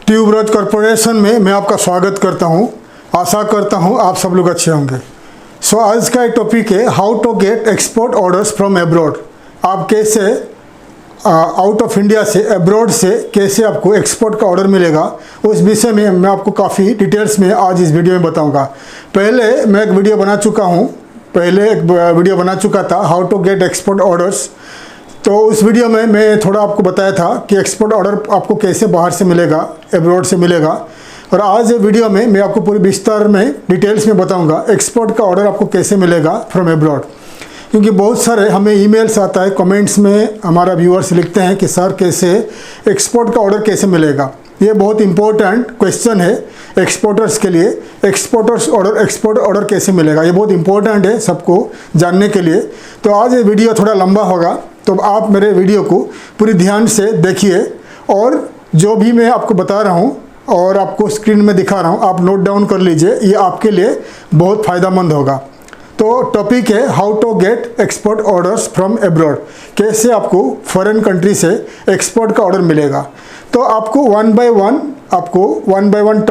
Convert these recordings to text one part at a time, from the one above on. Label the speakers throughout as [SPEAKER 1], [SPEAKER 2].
[SPEAKER 1] Tuberose corporation में मैं आपका स्वागत करता हूं। आशा करता हूं आप सब लोग अच्छे होंगे। आज का एक टॉपिक है how to get export orders from abroad. आप कैसे आउट ऑफ इंडिया से एब्रॉड से कैसे आपको एक्सपोर्ट का ऑर्डर मिलेगा, उस विषय में मैं आपको काफ़ी डिटेल्स में आज इस वीडियो में बताऊंगा। पहले मैं एक वीडियो बना चुका था how to get export orders. तो उस वीडियो में मैं थोड़ा आपको बताया था कि एक्सपोर्ट ऑर्डर आपको कैसे बाहर से मिलेगा, एब्रॉड से मिलेगा। और आज वीडियो में मैं आपको पूरी विस्तार में डिटेल्स में बताऊंगा एक्सपोर्ट का ऑर्डर आपको कैसे मिलेगा फ्रॉम एब्रॉड। क्योंकि बहुत सारे हमें ईमेल्स आता है, कमेंट्स में हमारा व्यूअर्स लिखते हैं कि सर कैसे एक्सपोर्ट का ऑर्डर कैसे मिलेगा। ये बहुत इंपॉर्टेंट क्वेश्चन है एक्सपोर्टर्स के लिए। एक्सपोर्ट ऑर्डर कैसे मिलेगा, ये बहुत इंपॉर्टेंट है सबको जानने के लिए। तो आज ये वीडियो थोड़ा लंबा होगा, तो आप मेरे वीडियो को पूरी ध्यान से देखिए और जो भी मैं आपको बता रहा हूँ और आपको स्क्रीन में दिखा रहा हूँ आप नोट डाउन कर लीजिए, ये आपके लिए बहुत फ़ायदेमंद होगा। तो टॉपिक है how to get export orders from abroad. कैसे आपको फॉरेन कंट्री से एक्सपोर्ट का ऑर्डर मिलेगा। तो आपको वन बाय वन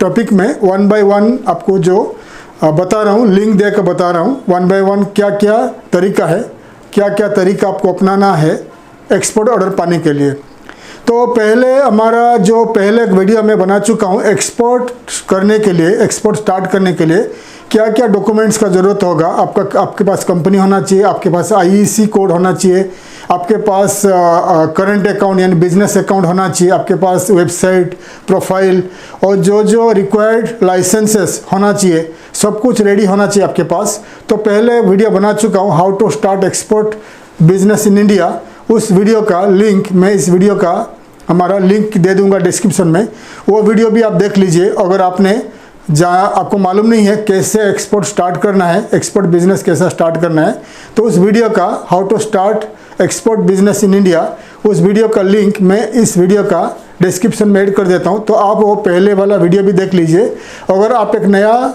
[SPEAKER 1] टॉपिक में वन बाय वन आपको जो बता रहा हूँ, लिंक देकर बता रहा हूँ वन बाय वन क्या क्या तरीका है, क्या क्या तरीका आपको अपनाना है एक्सपोर्ट ऑर्डर पाने के लिए। तो पहले हमारा जो पहले एक वीडियो में बना चुका हूँ एक्सपोर्ट करने के लिए, एक्सपोर्ट स्टार्ट करने के लिए क्या क्या डॉक्यूमेंट्स का ज़रूरत होगा। आपके पास कंपनी होना चाहिए, आपके पास आईईसी कोड होना चाहिए, आपके पास करंट अकाउंट यानी बिजनेस अकाउंट होना चाहिए, आपके पास वेबसाइट, प्रोफाइल और जो रिक्वायर्ड लाइसेंसेस होना चाहिए, सब कुछ रेडी होना चाहिए आपके पास। तो पहले वीडियो बना चुका हूँ how to start export business in India. उस वीडियो का लिंक मैं इस वीडियो का हमारा लिंक दे दूंगा डिस्क्रिप्शन में, वो वीडियो भी आप देख लीजिए। अगर आपको मालूम नहीं है कैसे एक्सपोर्ट स्टार्ट करना है, एक्सपोर्ट बिजनेस कैसा स्टार्ट करना है, तो उस वीडियो का how to start export business in India, उस वीडियो का लिंक मैं इस वीडियो का डिस्क्रिप्शन में ऐड कर देता हूं। तो आप वो पहले वाला वीडियो भी देख लीजिए। अगर आप एक नया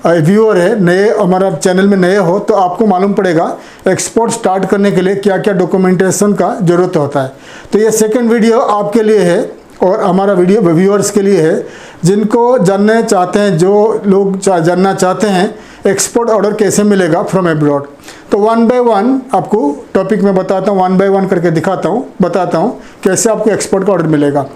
[SPEAKER 1] व्यूअर है, हमारा चैनल में नए हो, तो आपको मालूम पड़ेगा एक्सपोर्ट स्टार्ट करने के लिए क्या क्या डॉक्यूमेंटेशन का ज़रूरत होता है। तो ये सेकंड वीडियो आपके लिए है और हमारा वीडियो व्यूअर्स के लिए है जिनको जानना चाहते हैं, जो लोग जानना चाहते हैं एक्सपोर्ट ऑर्डर कैसे मिलेगा फ्रॉम एब्रॉड। तो वन बाय वन आपको टॉपिक में बताता हूँ, वन बाय वन करके बताता हूँ कैसे आपको एक्सपोर्ट का ऑर्डर मिलेगा।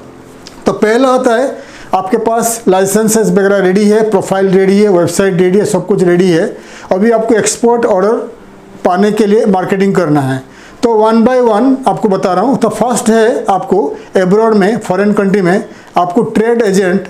[SPEAKER 1] तो पहला आता है आपके पास लाइसेंसेस वगैरह रेडी है, प्रोफाइल रेडी है, वेबसाइट रेडी है, सब कुछ रेडी है। अभी आपको एक्सपोर्ट ऑर्डर पाने के लिए मार्केटिंग करना है। तो वन बाय वन आपको बता रहा हूँ। तो फर्स्ट है आपको एब्रॉड में, फॉरेन कंट्री में आपको ट्रेड एजेंट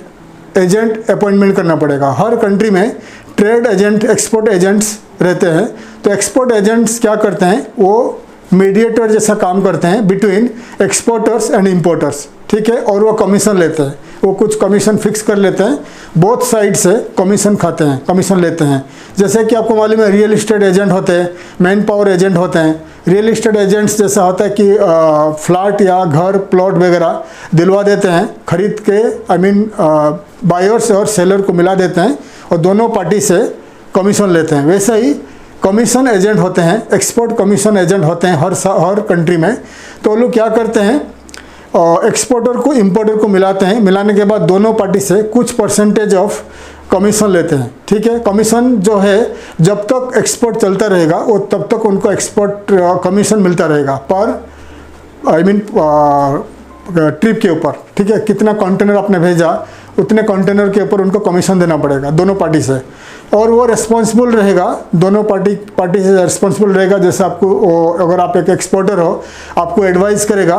[SPEAKER 1] अपॉइंटमेंट करना पड़ेगा। हर कंट्री में ट्रेड एजेंट, एक्सपोर्ट एजेंट्स रहते हैं। तो एक्सपोर्ट एजेंट्स क्या करते हैं, वो मीडिएटर जैसा काम करते हैं बिटवीन एक्सपोर्टर्स एंड इम्पोर्टर्स, ठीक है। और वो कमीशन लेते हैं, वो कुछ कमीशन फिक्स कर लेते हैं, बोथ साइड से कमीशन लेते हैं। जैसे कि आपको मालूम है रियल इस्टेट एजेंट होते हैं, मैन पावर एजेंट होते हैं। रियल इस्टेट एजेंट्स जैसा होता है कि फ्लैट या घर, प्लॉट वगैरह दिलवा देते हैं, खरीद के बायर्स और सेलर को मिला देते हैं और दोनों पार्टी से कमीशन लेते हैं। वैसे ही कमीशन एजेंट होते हैं, एक्सपोर्ट कमीशन एजेंट होते हैं हर कंट्री में। तो लोग क्या करते हैं, एक्सपोर्टर को इम्पोर्टर को मिलाते हैं, मिलाने के बाद दोनों पार्टी से कुछ परसेंटेज ऑफ कमीशन लेते हैं, ठीक है। कमीशन जो है जब तक एक्सपोर्ट चलता रहेगा वो तब तक उनको एक्सपोर्ट कमीशन मिलता रहेगा पर ट्रिप के ऊपर, ठीक है। कितना कंटेनर आपने भेजा उतने कंटेनर के ऊपर उनको कमीशन देना पड़ेगा दोनों पार्टी से। और वो रिस्पॉन्सिबल रहेगा, दोनों पार्टी से रिस्पॉन्सिबल रहेगा। जैसे आपको अगर आप एक एक्सपोर्टर हो, आपको एडवाइस करेगा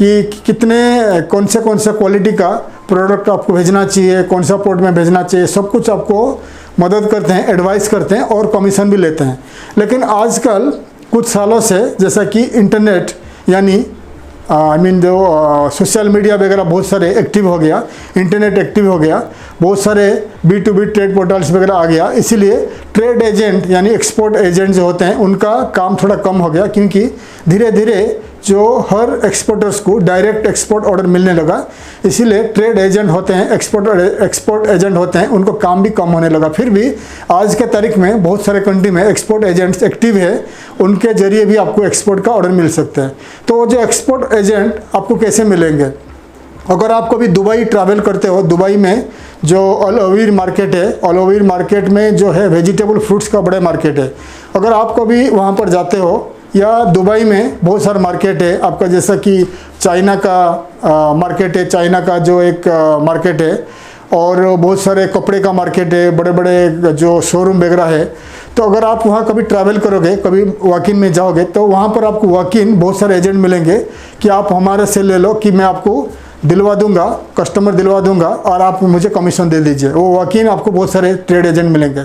[SPEAKER 1] कि कौन से क्वालिटी का प्रोडक्ट आपको भेजना चाहिए, कौन सा पोर्ट में भेजना चाहिए, सब कुछ आपको मदद करते हैं, एडवाइस करते हैं और कमीशन भी लेते हैं। लेकिन आजकल कुछ सालों से जैसा कि इंटरनेट यानी जो सोशल मीडिया वगैरह बहुत सारे एक्टिव हो गया, इंटरनेट एक्टिव हो गया, बहुत सारे B2B ट्रेड पोर्टल्स वगैरह आ गया, इसीलिए ट्रेड एजेंट यानी एक्सपोर्ट एजेंट जो होते हैं उनका काम थोड़ा कम हो गया। क्योंकि धीरे धीरे जो हर एक्सपोर्टर्स को डायरेक्ट एक्सपोर्ट ऑर्डर मिलने लगा, इसीलिए ट्रेड एजेंट होते हैं, एक्सपोर्ट एजेंट होते हैं, उनको काम भी कम होने लगा। फिर भी आज के तारीख में बहुत सारे कंट्री में एक्सपोर्ट एजेंट्स एक्टिव है, उनके जरिए भी आपको एक्सपोर्ट का ऑर्डर मिल सकता है। तो जो एक्सपोर्ट एजेंट आपको कैसे मिलेंगे, अगर आप कभी दुबई ट्रैवल करते हो, दुबई में जो अल अवीर मार्केट है, अल अवीर मार्केट में जो है वेजिटेबल फ्रूट्स का बड़ा मार्केट है। अगर आप कभी वहाँ पर जाते हो, या दुबई में बहुत सारा मार्केट है आपका, जैसा कि चाइना का मार्केट है, चाइना का जो एक मार्केट है, और बहुत सारे कपड़े का मार्केट है, बड़े बड़े जो शोरूम वगैरह है। तो अगर आप वहाँ कभी ट्रैवल करोगे, कभी वॉक इन में जाओगे, तो वहाँ पर आपको वॉक इन बहुत सारे एजेंट मिलेंगे कि आप हमारे से ले लो कि मैं आपको दिलवा दूंगा, कस्टमर दिलवा दूंगा और आप मुझे कमीशन दे दीजिए। वो वॉक इन आपको बहुत सारे ट्रेड एजेंट मिलेंगे।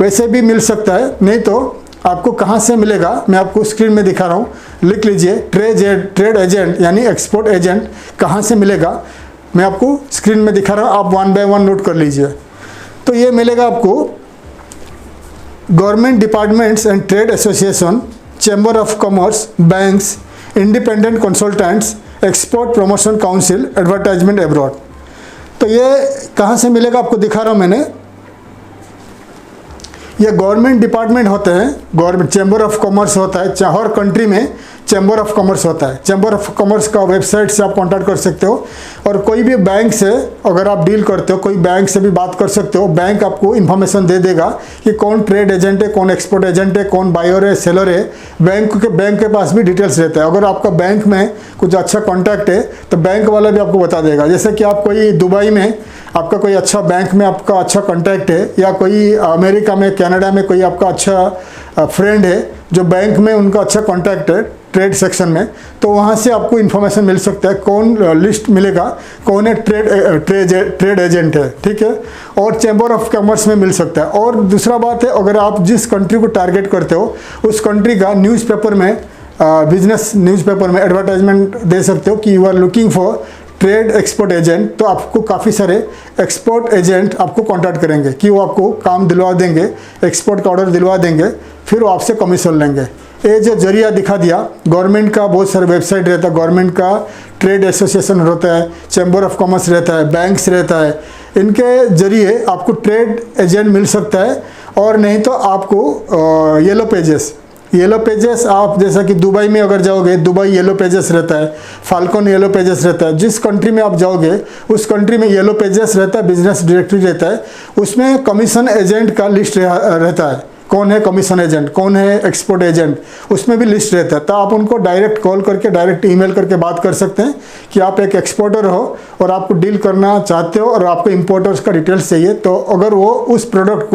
[SPEAKER 1] वैसे भी मिल सकता है, नहीं तो आपको कहाँ से मिलेगा मैं आपको स्क्रीन में दिखा रहा हूँ, लिख लीजिए। ट्रेड एजेंट यानी एक्सपोर्ट एजेंट कहाँ से मिलेगा मैं आपको स्क्रीन में दिखा रहा हूँ, आप 1 बाय 1 नोट कर लीजिए। तो ये मिलेगा आपको government departments and trade association, chamber of commerce, banks, independent consultants, export promotion council, advertisement abroad. तो ये कहाँ से मिलेगा आपको दिखा रहा हूँ मैंने। ये गवर्नमेंट डिपार्टमेंट होते हैं, गवर्नमेंट चैम्बर ऑफ कॉमर्स होता है, हर कंट्री में चैम्बर ऑफ कॉमर्स होता है। चैम्बर ऑफ कॉमर्स का वेबसाइट से आप कांटेक्ट कर सकते हो, और कोई भी बैंक से अगर आप डील करते हो, कोई बैंक से भी बात कर सकते हो। बैंक आपको इन्फॉर्मेशन दे देगा कि कौन ट्रेड एजेंट है, कौन एक्सपोर्ट एजेंट है, कौन बायर है, सेलर है। बैंक के पास भी डिटेल्स रहता है। अगर आपका बैंक में कुछ अच्छा कॉन्टैक्ट है तो बैंक वाला भी आपको बता देगा। जैसे कि आप कोई दुबई में आपका कोई अच्छा बैंक में आपका अच्छा कॉन्टैक्ट है, या कोई अमेरिका में, कनाडा में कोई आपका अच्छा फ्रेंड है जो बैंक में उनका अच्छा कॉन्टैक्ट है ट्रेड सेक्शन में, तो वहाँ से आपको इन्फॉर्मेशन मिल सकता है, कौन लिस्ट मिलेगा, कौन है ट्रेड एजेंट है, ठीक है। और चैम्बर ऑफ कॉमर्स में मिल सकता है। और दूसरा बात है, अगर आप जिस कंट्री को टारगेट करते हो उस कंट्री का न्यूज़पेपर में, बिजनेस न्यूज़पेपर में एडवर्टाइजमेंट दे सकते हो कि you are looking for trade export agent. तो आपको काफ़ी सारे एक्सपोर्ट एजेंट आपको कांटेक्ट करेंगे कि वो आपको काम दिलवा देंगे, एक्सपोर्ट का ऑर्डर दिलवा देंगे, फिर वो आपसे कमीशन लेंगे। ये जो जरिया दिखा दिया, गवर्नमेंट का बहुत सारे वेबसाइट रहता है, गवर्नमेंट का ट्रेड एसोसिएशन रहता है, चैम्बर ऑफ कॉमर्स रहता है, बैंक्स रहता है, इनके जरिए आपको ट्रेड एजेंट मिल सकता है। और नहीं तो आपको येलो पेजेस आप जैसा कि दुबई में अगर जाओगे, दुबई येलो पेजेस रहता है, फाल्कन येलो पेजेस रहता है। जिस कंट्री में आप जाओगे उस कंट्री में येलो पेजेस रहता है, बिजनेस डायरेक्टरी रहता है, उसमें कमीशन एजेंट का लिस्ट रहता है, कौन है कमीशन एजेंट, कौन है एक्सपोर्ट एजेंट, उसमें भी लिस्ट रहता है। तो आप उनको डायरेक्ट कॉल करके, डायरेक्ट ईमेल करके बात कर सकते हैं कि आप एक एक्सपोर्टर हो और आपको डील करना चाहते हो और आपको इंपोर्टर्स का डिटेल्स चाहिए। तो अगर वो उस प्रोडक्ट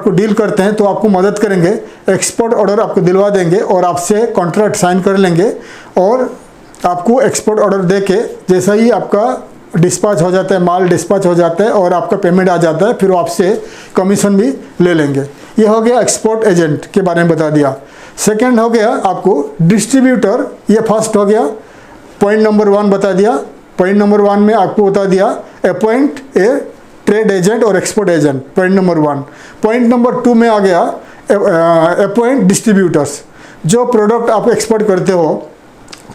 [SPEAKER 1] को डील करते हैं तो आपको मदद करेंगे, एक्सपोर्ट ऑर्डर आपको दिलवा देंगे और आपसे कॉन्ट्रैक्ट साइन कर लेंगे। और आपको एक्सपोर्ट ऑर्डर दे के जैसा ही आपका डिस्पैच हो जाता है, माल डिस्पैच हो जाता है और आपका पेमेंट आ जाता है, फिर वो आपसे कमीशन भी ले लेंगे। ये हो गया एक्सपोर्ट एजेंट के बारे में बता दिया। सेकंड हो गया आपको डिस्ट्रीब्यूटर, ये फर्स्ट हो गया, पॉइंट नंबर 1 बता दिया। पॉइंट नंबर 1 में आपको बता दिया अपॉइंट ए ट्रेड एजेंट और export agent, point number 1। Point number 2 में आ गया अपॉइंट डिस्ट्रीब्यूटर्स। जो प्रोडक्ट आप एक्सपोर्ट करते हो,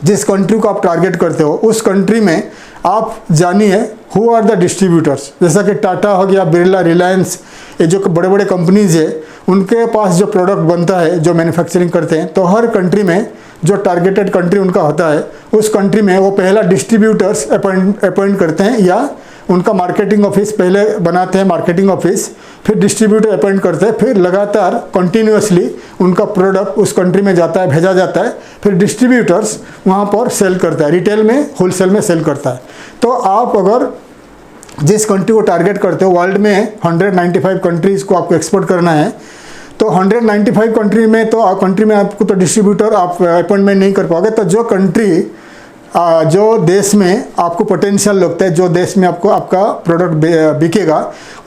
[SPEAKER 1] जिस कंट्री को आप टारगेट करते हो, उस कंट्री में आप जानिए हु आर द डिस्ट्रीब्यूटर्स। जैसा कि टाटा हो गया, बिरला, रिलायंस, ये जो बड़े बड़े कंपनीज है, उनके पास जो प्रोडक्ट बनता है, जो मैन्युफैक्चरिंग करते हैं, तो हर कंट्री में जो टारगेटेड कंट्री उनका होता है, उस कंट्री में वो पहला डिस्ट्रीब्यूटर्स अपॉइंट करते हैं, या उनका मार्केटिंग ऑफिस पहले बनाते हैं, मार्केटिंग ऑफिस, फिर डिस्ट्रीब्यूटर अपॉइंट करते हैं, फिर लगातार कंटिन्यूसली उनका प्रोडक्ट उस कंट्री में जाता है, भेजा जाता है, फिर डिस्ट्रीब्यूटर्स वहाँ पर सेल करता है, रिटेल में, होलसेल में सेल करता है। तो आप अगर जिस कंट्री को टारगेट करते हो, वर्ल्ड में 195 कंट्रीज़ को आपको एक्सपोर्ट करना है, तो 195 कंट्री में आपको तो डिस्ट्रीब्यूटर आप अपॉइंटमेंट नहीं कर पाओगे। तो जो कंट्री, जो देश में आपको पोटेंशियल लगता है, जो देश में आपको आपका प्रोडक्ट बिकेगा,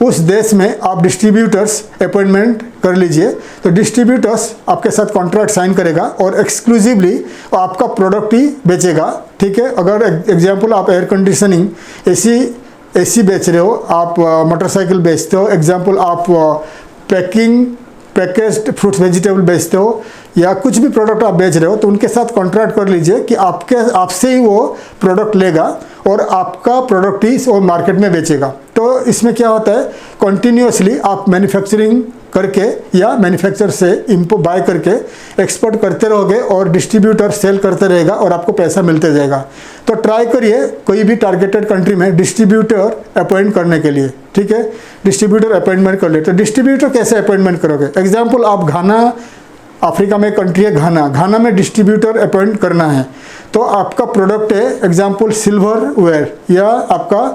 [SPEAKER 1] उस देश में आप डिस्ट्रीब्यूटर्स अपॉइंटमेंट कर लीजिए। तो डिस्ट्रीब्यूटर्स आपके साथ कॉन्ट्रैक्ट साइन करेगा और एक्सक्लूसिवली आपका प्रोडक्ट ही बेचेगा, ठीक है। अगर एग्जांपल आप एयर कंडीशनिंग, एसी बेच रहे हो, आप मोटरसाइकिल बेचते हो, एग्जांपल आप पैकेज्ड फ्रूट्स वेजिटेबल बेचते हो, या कुछ भी प्रोडक्ट आप बेच रहे हो, तो उनके साथ कॉन्ट्रैक्ट कर लीजिए कि आपसे ही वो प्रोडक्ट लेगा और आपका प्रोडक्ट ही वो मार्केट में बेचेगा। तो तो इसमें क्या होता है, कंटिन्यूअसली आप मैन्युफैक्चरिंग करके या मैन्युफैक्चर से इम्पोर्ट बाय करके एक्सपोर्ट करते रहोगे और डिस्ट्रीब्यूटर सेल करते रहेगा और आपको पैसा मिलते जाएगा। तो ट्राई करिए कोई भी टारगेटेड कंट्री में डिस्ट्रीब्यूटर अपॉइंट करने के लिए, ठीक है, डिस्ट्रीब्यूटर अपॉइंटमेंट कर ले। तो डिस्ट्रीब्यूटर कैसे अपॉइंटमेंट करोगे? एग्जाम्पल, आप घाना, अफ्रीका में कंट्री है घाना, घाना में डिस्ट्रीब्यूटर अपॉइंट करना है। तो आपका प्रोडक्ट है एग्जाम्पल सिल्वर वेयर, या आपका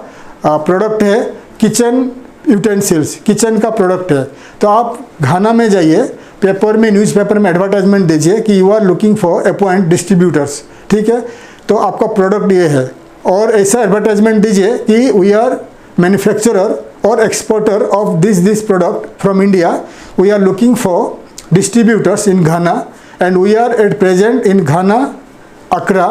[SPEAKER 1] प्रोडक्ट है किचन यूटेंसिल्स, किचन का प्रोडक्ट है। तो आप घाना में जाइए, पेपर में, न्यूज़पेपर में एडवर्टाइजमेंट दीजिए कि you are looking for appoint distributors, ठीक है। तो आपका प्रोडक्ट ये है और ऐसा एडवर्टाइजमेंट दीजिए कि वी आर मैन्युफैक्चरर और exporter of this product from India, we are looking for distributors in Ghana and we are at present in Ghana, Accra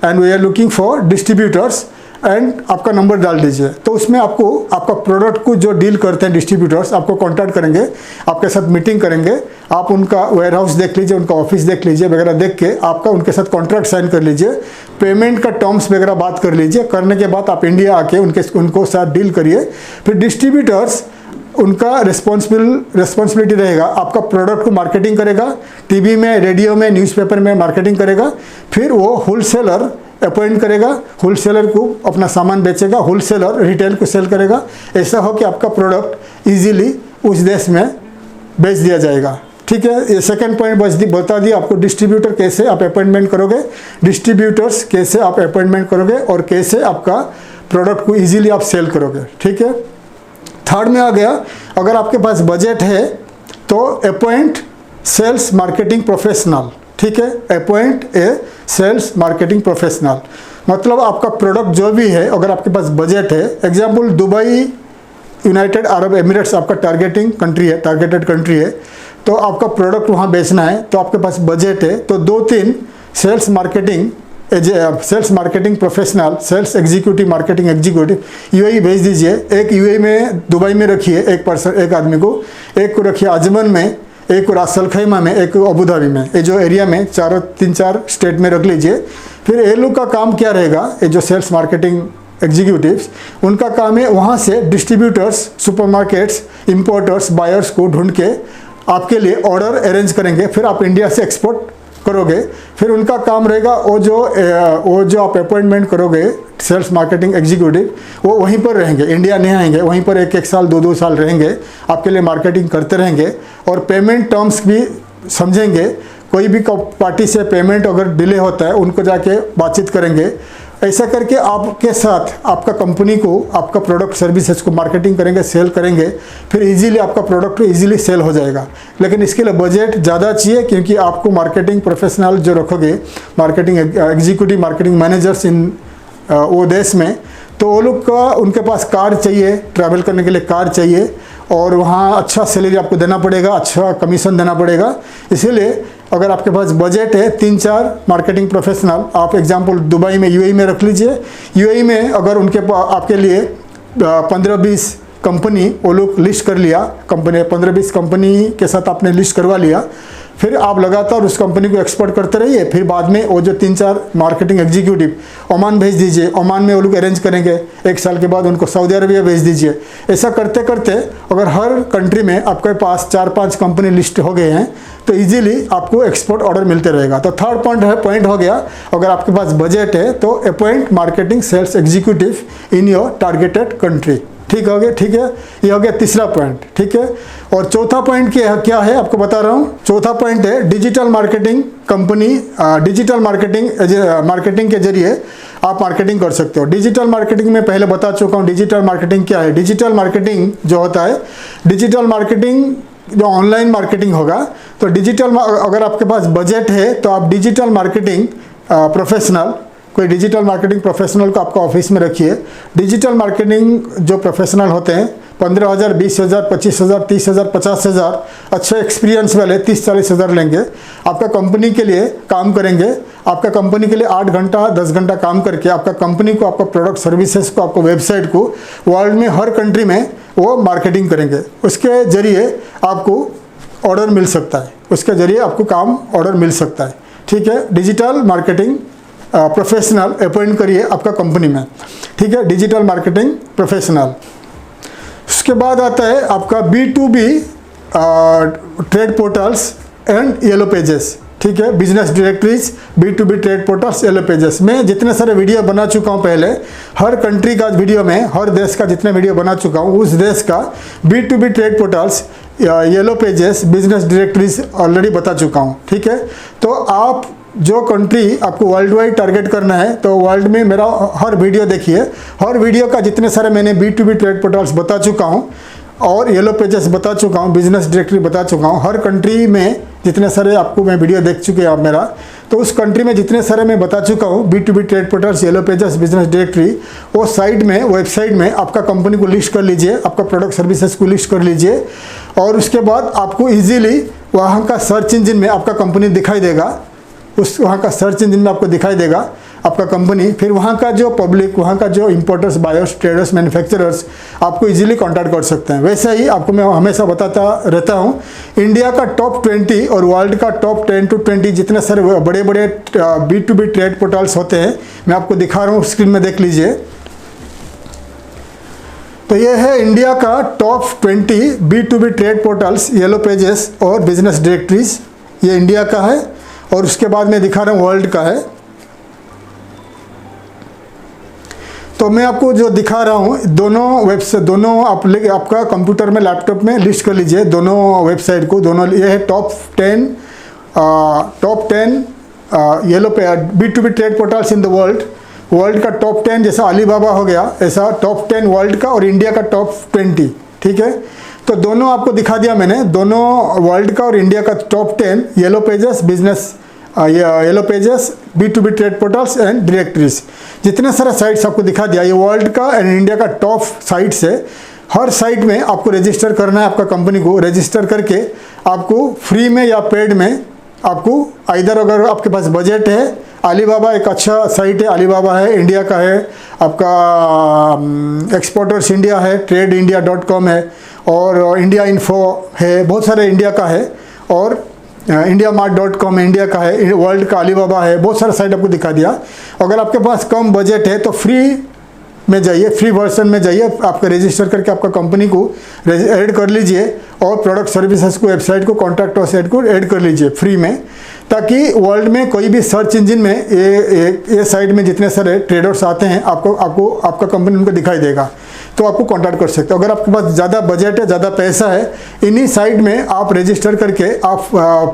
[SPEAKER 1] and we are looking for distributors and आपका number डाल दीजिए। तो उसमें आपको आपका product को जो डील करते हैं डिस्ट्रीब्यूटर्स आपको कांटेक्ट करेंगे, आपके साथ मीटिंग करेंगे, आप उनका वेयर हाउस देख लीजिए, उनका ऑफिस देख लीजिए वगैरह, देख के आपका उनके साथ कॉन्ट्रैक्ट साइन कर लीजिए, पेमेंट का टर्म्स वगैरह बात कर लीजिए। करने के बाद आप इंडिया आके उनको साथ डील करिए। फिर डिस्ट्रीब्यूटर्स उनका रिस्पॉन्सिबिलिटी रहेगा, आपका प्रोडक्ट को मार्केटिंग करेगा, टीवी में, रेडियो में, न्यूज़पेपर में मार्केटिंग करेगा। फिर वो होलसेलर अपॉइंट करेगा, होलसेलर को अपना सामान बेचेगा, होलसेलर रिटेल को सेल करेगा। ऐसा हो कि आपका प्रोडक्ट इजीली उस देश में बेच दिया जाएगा, ठीक है। ये सेकंड पॉइंट बता दिया आपको, डिस्ट्रीब्यूटर कैसे आप अपॉइंटमेंट करोगे, डिस्ट्रीब्यूटर्स कैसे आप अपॉइंटमेंट करोगे और कैसे आपका प्रोडक्ट को इजीली आप सेल करोगे, ठीक है। थर्ड में आ गया, अगर आपके पास बजट है तो अपॉइंट सेल्स मार्केटिंग प्रोफेशनल, ठीक है। अपॉइंट ए सेल्स मार्केटिंग प्रोफेशनल मतलब आपका प्रोडक्ट जो भी है, अगर आपके पास बजट है, example Dubai, United Arab Emirates आपका टारगेटेड कंट्री है, तो आपका प्रोडक्ट वहाँ बेचना है, तो आपके पास बजट है, तो 2-3 sales marketing professional, sales executive, marketing executive UAE भेज दीजिए। एक यूएई में, दुबई में रखिए एक आदमी को, एक को रखिए अजमन में, एक को रास अल खैमा में, एक को अबू धाबी में। ये जो एरिया में 3-4 स्टेट में रख लीजिए। फिर ये लोग का काम क्या रहेगा, ये जो सेल्स मार्केटिंग एग्जीक्यूटिव्स, उनका काम है वहाँ से डिस्ट्रीब्यूटर्स, सुपरमार्केट्स, इंपोर्टर्स, बायर्स को ढूंढ के आपके लिए ऑर्डर अरेंज करेंगे। फिर आप इंडिया से एक्सपोर्ट करोगे। फिर उनका काम रहेगा वो जो आप अपॉइंटमेंट करोगे सेल्स मार्केटिंग एग्जीक्यूटिव, वो वहीं पर रहेंगे, इंडिया नहीं आएंगे, वहीं पर 1-1 साल 2-2 साल रहेंगे, आपके लिए मार्केटिंग करते रहेंगे और पेमेंट टर्म्स भी समझेंगे। कोई भी पार्टी से पेमेंट अगर डिले होता है उनको जाके बातचीत करेंगे। ऐसा करके आपके साथ आपका कंपनी को, आपका प्रोडक्ट सर्विसेज को मार्केटिंग करेंगे, सेल करेंगे। फिर इजीली आपका प्रोडक्ट इजीली सेल हो जाएगा। लेकिन इसके लिए बजट ज़्यादा चाहिए, क्योंकि आपको मार्केटिंग प्रोफेशनल जो रखोगे, मार्केटिंग एग्जीक्यूटिव, मार्केटिंग मैनेजर्स इन वो देश में, तो वो लोग का उनके पास कार चाहिए, ट्रैवल करने के लिए कार चाहिए और वहाँ अच्छा सैलरी आपको देना पड़ेगा, अच्छा कमीशन देना पड़ेगा। इसीलिए अगर आपके पास बजट है 3-4 मार्केटिंग प्रोफेशनल, आप एग्जांपल दुबई में, यूएई में रख लीजिए। यूएई में अगर आपके लिए 15-20 कंपनी वो लोग लिस्ट कर लिया, 15-20 कंपनी के साथ आपने लिस्ट करवा लिया, फिर आप लगातार उस कंपनी को एक्सपोर्ट करते रहिए। फिर बाद में वो जो 3-4 मार्केटिंग एग्जीक्यूटिव ओमान भेज दीजिए, ओमान में वो लोग अरेंज करेंगे। 1 साल के बाद उनको सऊदी अरबिया भेज दीजिए। ऐसा करते करते अगर हर कंट्री में आपके पास 4-5 कंपनी लिस्ट हो गए हैं तो इजीली आपको एक्सपोर्ट ऑर्डर मिलते रहेगा। तो थर्ड पॉइंट हो गया, अगर आपके पास बजट है तो appoint marketing sales executive in your targeted country, ठीक हो गया, ठीक है। ये हो गया तीसरा पॉइंट, ठीक है। और चौथा पॉइंट क्या है आपको बता रहा हूँ। चौथा पॉइंट है digital marketing company, digital marketing के जरिए आप मार्केटिंग कर सकते हो। डिजिटल मार्केटिंग में पहले बता चुका हूँ डिजिटल मार्केटिंग क्या है। डिजिटल मार्केटिंग जो होता है, डिजिटल मार्केटिंग जो ऑनलाइन मार्केटिंग होगा, तो डिजिटल अगर आपके पास बजट है तो आप डिजिटल मार्केटिंग प्रोफेशनल, कोई डिजिटल मार्केटिंग प्रोफेशनल को आपका ऑफिस में रखिए। डिजिटल मार्केटिंग जो प्रोफेशनल होते हैं 15,000, 20,000, 25,000, 30,000, 50,000, अच्छे एक्सपीरियंस वाले 30-40 हज़ार लेंगे। आपका कंपनी के लिए काम करेंगे, आपका कंपनी के लिए 8 घंटा 10 घंटा काम करके आपका कंपनी को, आपका प्रोडक्ट सर्विसेज को, आपको वेबसाइट को वर्ल्ड में हर कंट्री में वो मार्केटिंग करेंगे। उसके ज़रिए आपको ऑर्डर मिल सकता है, उसके ज़रिए आपको काम ऑर्डर मिल सकता है, ठीक है। डिजिटल मार्केटिंग प्रोफेशनल अपॉइंट करिए आपका कंपनी में, ठीक है। Digital marketing professional. उसके बाद आता है आपका B2B trade portals and yellow pages, ठीक है। Business directories, B2B trade portals, yellow pages. मैं जितने सारे वीडियो बना चुका हूँ पहले, हर कंट्री का वीडियो में, हर देश का जितने वीडियो बना चुका हूँ उस देश का B2B trade portals, yellow pages, business directories already बता चुका हूँ, ठीक है। तो आप जो कंट्री आपको वर्ल्ड वाइड टारगेट करना है तो वर्ल्ड में मेरा हर वीडियो देखिए, हर वीडियो का जितने सारे मैंने B2B ट्रेड पोर्टल्स बता चुका हूँ और येलो पेजेस बता चुका हूँ, बिजनेस डायरेक्टरी बता चुका हूँ, हर कंट्री में जितने सारे आपको मैं वीडियो देख चुके हैं आप मेरा, तो उस कंट्री में जितने सारे मैं बता चुका हूँ B2B trade portals, yellow pages, business directory, वो साइट में, वेबसाइट में आपका कंपनी को लिस्ट कर लीजिए, आपका प्रोडक्ट सर्विसेज को लिस्ट कर लीजिए और उसके बाद आपको ईजिली वहाँ का सर्च इंजन में आपका कंपनी दिखाई देगा, उस वहाँ का सर्च इंजन में आपको दिखाई देगा आपका कंपनी। फिर वहाँ का जो पब्लिक, वहाँ का जो इंपोर्टर्स, बायर्स, ट्रेडर्स, मैन्युफैक्चरर्स आपको इजीली कांटेक्ट कर सकते हैं। वैसे ही आपको मैं हमेशा बताता रहता हूँ, इंडिया का टॉप 20 और वर्ल्ड का टॉप 10 to 20 जितने सारे बड़े बड़े B2B ट्रेड पोर्टल्स होते हैं, मैं आपको दिखा रहा हूँ, स्क्रीन में देख लीजिए। तो ये है इंडिया का top 20 B2B trade portals, yellow pages और बिजनेस डायरेक्टरीज, ये इंडिया का है। और उसके बाद मैं दिखा रहा हूँ वर्ल्ड का है। तो मैं आपको जो दिखा रहा हूँ दोनों वेबसाइट, दोनों आप आपका कंप्यूटर में, लैपटॉप में लिस्ट कर लीजिए दोनों वेबसाइट को, दोनों। ये है टॉप 10 येलो पे B2B trade portals in the world. World का टॉप 10 जैसा अलीबाबा हो गया, ऐसा टॉप 10 वर्ल्ड का और इंडिया का टॉप 20, ठीक है। तो दोनों आपको दिखा दिया मैंने, दोनों वर्ल्ड का और इंडिया का top 10 yellow pages, business yellow pages, B2B trade portals and directories, जितने सारे साइट्स आपको दिखा दिया। ये वर्ल्ड का एंड इंडिया का टॉप साइट्स है। हर साइट में आपको रजिस्टर करना है, आपका कंपनी को रजिस्टर करके आपको फ्री में या पेड में आपको, इधर अगर आपके पास बजट है, अलीबाबा एक अच्छा साइट है, अलीबाबा है, इंडिया का है, आपका एक्सपोर्टर्स इंडिया है, TradeIndia.com है और इंडिया इन्फो है, बहुत सारे इंडिया का है, और IndiaMart.com इंडिया का है, वर्ल्ड का अलीबाबा है, बहुत सारा साइट आपको दिखा दिया। अगर आपके पास कम बजट है तो फ्री में जाइए, फ्री वर्जन में जाइए, आपका रजिस्टर करके आपका कंपनी को ऐड कर लीजिए और प्रोडक्ट सर्विसेज को, वेबसाइट को, कॉन्टैक्ट वेबसाइट को ऐड कर लीजिए फ्री में, ताकि वर्ल्ड में कोई भी सर्च इंजन में ये साइट में जितने सारे ट्रेडर्स आते हैं आपको आपका कंपनी उनको दिखाई देगा, तो आपको कांटेक्ट कर सकते हो। अगर आपके पास ज़्यादा बजट है, ज़्यादा पैसा है, इन्हीं साइट में आप रजिस्टर करके आप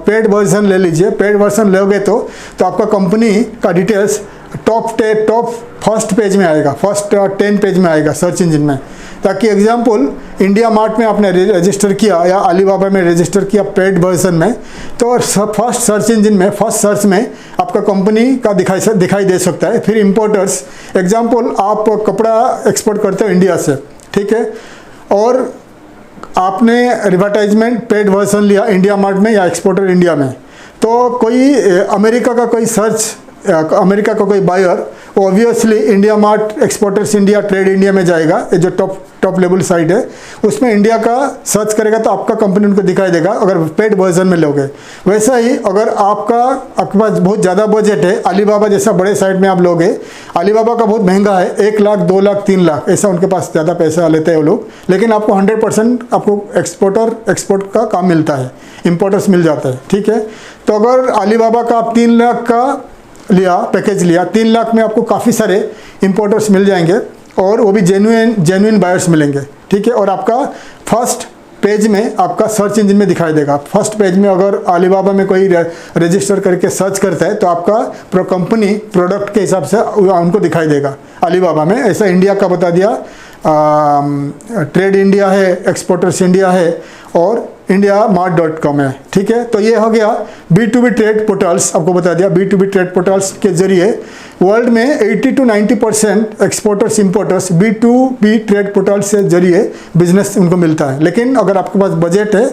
[SPEAKER 1] पेड वर्जन ले लीजिए। पेड वर्जन लोगे तो आपका कंपनी का डिटेल्स टॉप फर्स्ट पेज में आएगा, फर्स्ट 10 पेज में आएगा सर्च इंजन में। ताकि एग्जांपल इंडिया मार्ट में आपने रजिस्टर किया या अलीबाबा में रजिस्टर किया पेड वर्जन में, तो फर्स्ट सर्च इंजन में, फर्स्ट सर्च में आपका कंपनी का दिखाई दे सकता है। फिर इंपोर्टर्स, एग्जांपल आप कपड़ा एक्सपोर्ट करते हो इंडिया से, ठीक है, और आपने एडवर्टाइजमेंट पेड वर्जन लिया इंडिया मार्ट में या एक्सपोर्टर इंडिया में, तो कोई अमेरिका का कोई सर्च, अमेरिका का कोई बायर वो obviously India mart, exporters India, trade India में जाएगा, ये जो टॉप लेवल साइट है, उसमें इंडिया का सर्च करेगा तो आपका कंपनी उनको दिखाई देगा अगर पेड वर्जन में लोगे। वैसा ही अगर आपके पास बहुत ज़्यादा बजट है, अलीबाबा जैसा बड़े साइट में आप लोगे, अलीबाबा का बहुत महंगा है, 1 लाख, 2 लाख, 3 लाख ऐसा उनके पास ज़्यादा पैसा लेते हैं वो लोग, लेकिन आपको 100% आपको एक्सपोर्ट का काम मिलता है, इंपोर्टर्स मिल जाता है, ठीक है। तो अगर अलीबाबा का आप 3 लाख का पैकेज लिया, 3 लाख में आपको काफ़ी सारे इंपोर्टर्स मिल जाएंगे और वो भी जेन्युइन बायर्स मिलेंगे, ठीक है। और आपका फर्स्ट पेज में आपका सर्च इंजन में दिखाई देगा। फर्स्ट पेज में अगर अलीबाबा में कोई रजिस्टर करके सर्च करता है तो आपका कंपनी प्रोडक्ट के हिसाब से उनको दिखाई देगा अलीबाबा में। ऐसा इंडिया का बता दिया, ट्रेड इंडिया है, एक्सपोर्टर्स इंडिया है और IndiaMart.com है, ठीक है। तो ये हो गया B2B ट्रेड पोर्टल्स, आपको बता दिया। B2B ट्रेड पोर्टल्स के जरिए वर्ल्ड में 80 to 90% exporters importers B2B trade portals से जरिए बिजनेस उनको मिलता है। लेकिन अगर आपके पास बजट है,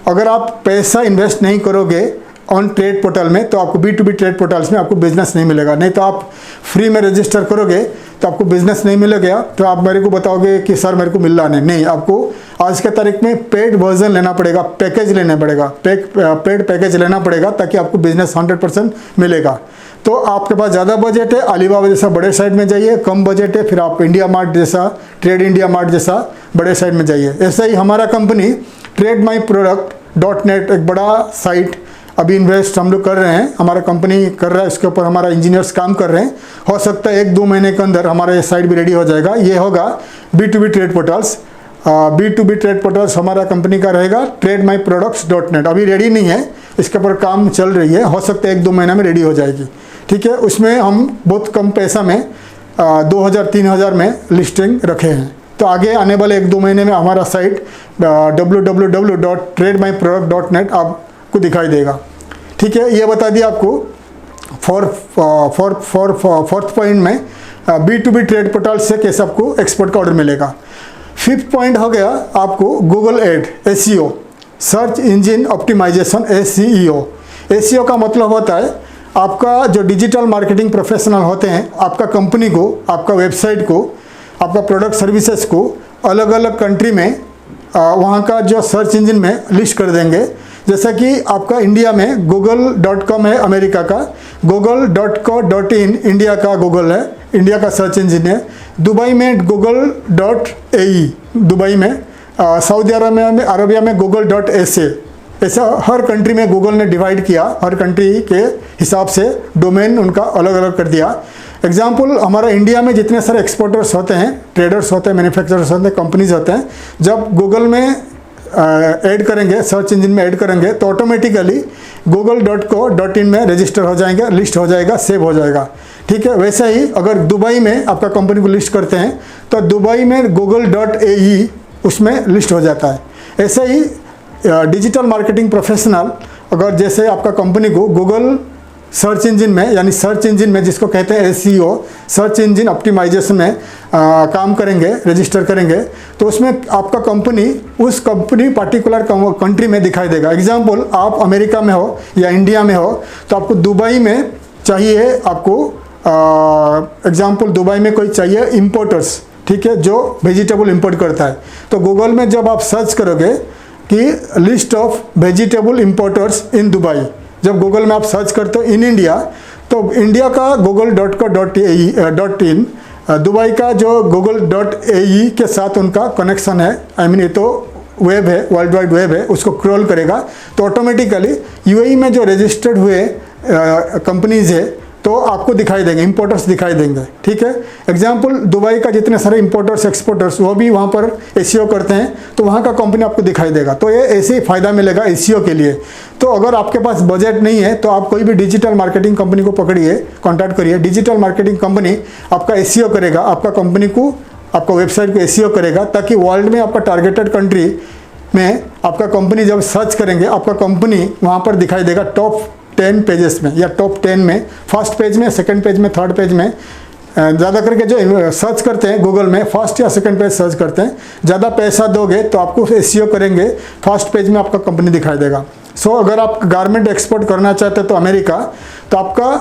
[SPEAKER 1] अगर आप पैसा इन्वेस्ट नहीं करोगे ऑन ट्रेड पोर्टल में, तो आपको B2B ट्रेड पोर्टल्स में आपको बिजनेस नहीं मिलेगा। नहीं तो आप फ्री में रजिस्टर करोगे तो आपको बिजनेस नहीं मिलेगा, तो आप मेरे को बताओगे कि सर मेरे को मिल रहा नहीं, आपको आज के तारीख में पेड वर्जन लेना पड़ेगा, पैकेज लेना पड़ेगा, पेड पैकेज लेना पड़ेगा, ताकि आपको बिजनेस 100% मिलेगा। तो आपके पास ज़्यादा बजट है, अलीबाबा जैसा बड़े साइट में जाइए, कम बजट है फिर आप इंडिया मार्ट जैसा, ट्रेड इंडिया मार्ट जैसा बड़े साइट में जाइए। ऐसा ही हमारा कंपनी TradeMyProduct.net एक बड़ा साइट अभी इन्वेस्ट हम लोग कर रहे हैं, हमारा कंपनी कर रहा है, इसके ऊपर हमारा इंजीनियर्स काम कर रहे हैं। हो सकता है 1-2 महीने के अंदर हमारा ये साइट भी रेडी हो जाएगा। ये होगा B2B trade portals. B2B trade portals हमारा कंपनी का रहेगा TradeMyProducts.net। अभी रेडी नहीं है, इसके ऊपर काम चल रही है, हो सकता है 1-2 महीना में रेडी हो जाएगी। ठीक है, उसमें हम बहुत कम पैसा में 2000-3000 में लिस्टिंग रखे हैं। तो आगे आने वाले 1-2 महीने में हमारा साइट www.trademyproduct.net आपको दिखाई देगा। ठीक है, ये बता दिया आपको फोर्थ पॉइंट में B2B ट्रेड पोर्टल से कैसे आपको एक्सपोर्ट का ऑर्डर मिलेगा। 5th पॉइंट हो गया आपको Google ad, SEO, search engine optimisation, SEO का मतलब होता है आपका जो डिजिटल मार्केटिंग प्रोफेशनल होते हैं, आपका कंपनी को, आपका वेबसाइट को, आपका प्रोडक्ट सर्विसेज को अलग अलग कंट्री में वहाँ का जो सर्च इंजन में लिस्ट कर देंगे। जैसा कि आपका इंडिया में google.com है, अमेरिका का google.co.in इंडिया का गूगल है, इंडिया का सर्च इंजन है। दुबई में google.ae, दुबई में, सऊदी अरबिया में google.sa। ऐसा हर कंट्री में गूगल ने डिवाइड किया, हर कंट्री के हिसाब से डोमेन उनका अलग अलग कर दिया। एग्जाम्पल, हमारा इंडिया में जितने सारे एक्सपोर्टर्स होते हैं, ट्रेडर्स होते हैं, मैन्युफैक्चरर्स होते हैं, कंपनीज होते हैं, जब गूगल में ऐड करेंगे, सर्च इंजन में ऐड करेंगे तो ऑटोमेटिकली google.co.in में रजिस्टर हो जाएंगे, लिस्ट हो जाएगा, सेव हो जाएगा। ठीक है, वैसे ही अगर दुबई में आपका कंपनी को लिस्ट करते हैं तो दुबई में google.ae उसमें लिस्ट हो जाता है। ऐसे ही डिजिटल मार्केटिंग प्रोफेशनल अगर जैसे आपका कंपनी को गूगल सर्च इंजन में, यानी सर्च इंजन में जिसको कहते हैं SEO, सर्च इंजन ऑप्टिमाइजेशन में काम करेंगे, रजिस्टर करेंगे, तो उसमें आपका कंपनी उस कंपनी पार्टिकुलर कंट्री में दिखाई देगा। एग्जाम्पल, आप अमेरिका में हो या इंडिया में हो तो आपको दुबई में चाहिए, आपको एग्जाम्पल दुबई में कोई चाहिए इम्पोर्टर्स, ठीक है, जो वेजिटेबल इंपोर्ट करता है। तो गूगल में जब आप सर्च करोगे कि list of vegetable importers in Dubai, जब गूगल में आप सर्च करते हो इन इंडिया, तो इंडिया का google.co.in, दुबई का जो google.ae के साथ उनका कनेक्शन है, ये तो वेब है, वर्ल्ड वाइड वेब है, उसको क्रॉल करेगा तो ऑटोमेटिकली UAE में जो रजिस्टर्ड हुए कंपनीज है तो आपको दिखाई देंगे, इंपोर्टर्स दिखाई देंगे। ठीक है, एग्जाम्पल, दुबई का जितने सारे इंपोर्टर्स एक्सपोर्टर्स वो भी वहाँ पर SEO करते हैं तो वहाँ का कंपनी आपको दिखाई देगा। तो ये ऐसे ही फ़ायदा मिलेगा SEO के लिए। तो अगर आपके पास बजट नहीं है तो आप कोई भी डिजिटल मार्केटिंग कंपनी को पकड़िए, कॉन्टैक्ट करिए। डिजिटल मार्केटिंग कंपनी आपका SEO करेगा, आपका कंपनी को, आपका वेबसाइट को SEO करेगा, ताकि वर्ल्ड में आपका टारगेटेड कंट्री में आपका कंपनी जब सर्च करेंगे, आपका कंपनी वहाँ पर दिखाई देगा टॉप 10 पेजेस में या टॉप 10 में, फर्स्ट पेज में, सेकंड पेज में, थर्ड पेज में। ज़्यादा करके जो सर्च करते हैं गूगल में फर्स्ट या सेकंड पेज सर्च करते हैं, ज़्यादा पैसा दोगे तो आपको SEO करेंगे, फर्स्ट पेज में आपका कंपनी दिखाई देगा। सो अगर आप गारमेंट एक्सपोर्ट करना चाहते हैं तो अमेरिका, तो आपका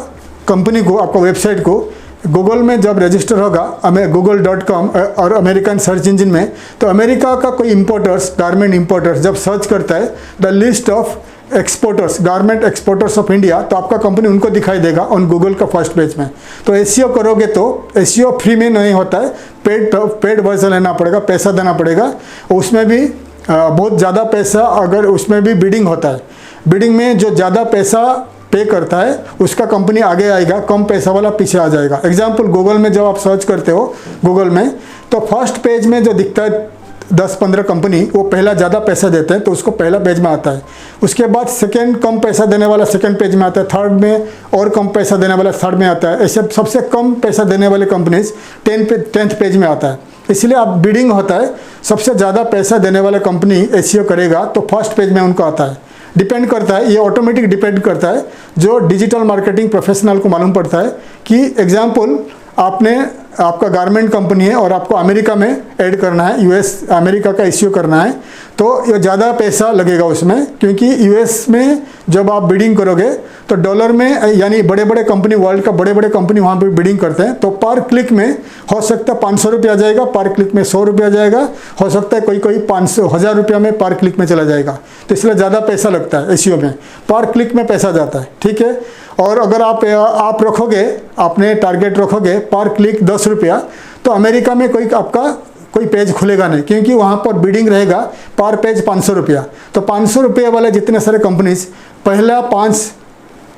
[SPEAKER 1] कंपनी को, आपका वेबसाइट को गूगल में जब रजिस्टर होगा google.com और अमेरिकन सर्च इंजन में, तो अमेरिका का कोई इंपोर्टर्स, गारमेंट इंपोर्टर्स जब सर्च करता है the list of exporters, garment exporters of India, तो आपका कंपनी उनको दिखाई देगा ऑन गूगल का फर्स्ट पेज में। तो SEO करोगे तो SEO फ्री में नहीं होता है, पेड वर्जन लेना पड़ेगा, पैसा देना पड़ेगा। उसमें भी बहुत ज़्यादा पैसा, अगर उसमें भी बिडिंग होता है, बिडिंग में जो ज़्यादा पैसा पे करता है उसका कंपनी आगे आएगा, कम पैसा वाला पीछे आ जाएगा। एग्जाम्पल, गूगल में जब आप सर्च करते हो गूगल में, तो फर्स्ट पेज में जो दिखता है 10-15 कंपनी, वो पहला ज़्यादा पैसा देते हैं तो उसको पहला पेज में आता है। उसके बाद सेकंड कम पैसा देने वाला सेकंड पेज में आता है, थर्ड में और कम पैसा देने वाला थर्ड में आता है। ऐसे सबसे कम पैसा देने वाले कंपनीज 10th पेज में आता है। इसलिए आप बिडिंग होता है, सबसे ज़्यादा पैसा देने वाला कंपनी SEO करेगा तो फर्स्ट पेज में उनको आता है। डिपेंड करता है, ये ऑटोमेटिक डिपेंड करता है, जो डिजिटल मार्केटिंग प्रोफेशनल को मालूम पड़ता है कि एग्जाम्पल, आपका गारमेंट कंपनी है और आपको अमेरिका में ऐड करना है, US अमेरिका का SEO करना है, तो ये ज़्यादा पैसा लगेगा उसमें, क्योंकि यूएस में जब आप बिडिंग करोगे तो डॉलर में, यानी बड़े बड़े कंपनी, वर्ल्ड का बड़े बड़े कंपनी वहाँ पे बिडिंग करते हैं, तो पर क्लिक में हो सकता है 500 रुपया जाएगा, पर क्लिक में 100 रुपया जाएगा, हो सकता है कोई 500,000 रुपया में पर क्लिक में चला जाएगा। तो इसलिए ज़्यादा पैसा लगता है एसईओ में, पर क्लिक में पैसा जाता है, ठीक है। और अगर आप रखोगे, आपने टारगेट रखोगे पर क्लिक 10 रुपया, तो अमेरिका में कोई पेज खुलेगा नहीं, क्योंकि वहाँ पर बिडिंग रहेगा पर पेज 500 रुपया। तो 500 रुपये वाले जितने सारे कंपनीज, पहला 5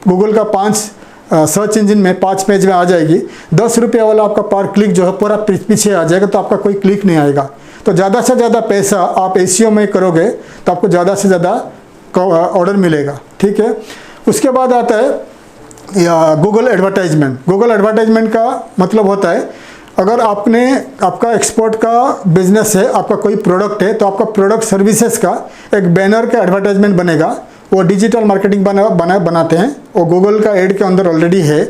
[SPEAKER 1] गूगल का 5 सर्च इंजन में 5 पेज में आ जाएगी, 10 रुपया वाला आपका पर क्लिक जो है पूरा पीछे आ जाएगा, तो आपका कोई क्लिक नहीं आएगा। तो ज़्यादा से ज़्यादा पैसा आप एसईओ में करोगे तो आपको ज़्यादा से ज़्यादा ऑर्डर मिलेगा, ठीक है। उसके बाद आता है गूगल एडवर्टाइजमेंट। गूगल एडवर्टाइजमेंट का मतलब होता है, अगर आपका एक्सपोर्ट का बिजनेस है, आपका कोई प्रोडक्ट है, तो आपका प्रोडक्ट सर्विसेज का एक बैनर का एडवर्टाइजमेंट बनेगा। वो डिजिटल मार्केटिंग बनाते हैं, वो गूगल का एड के अंदर ऑलरेडी है।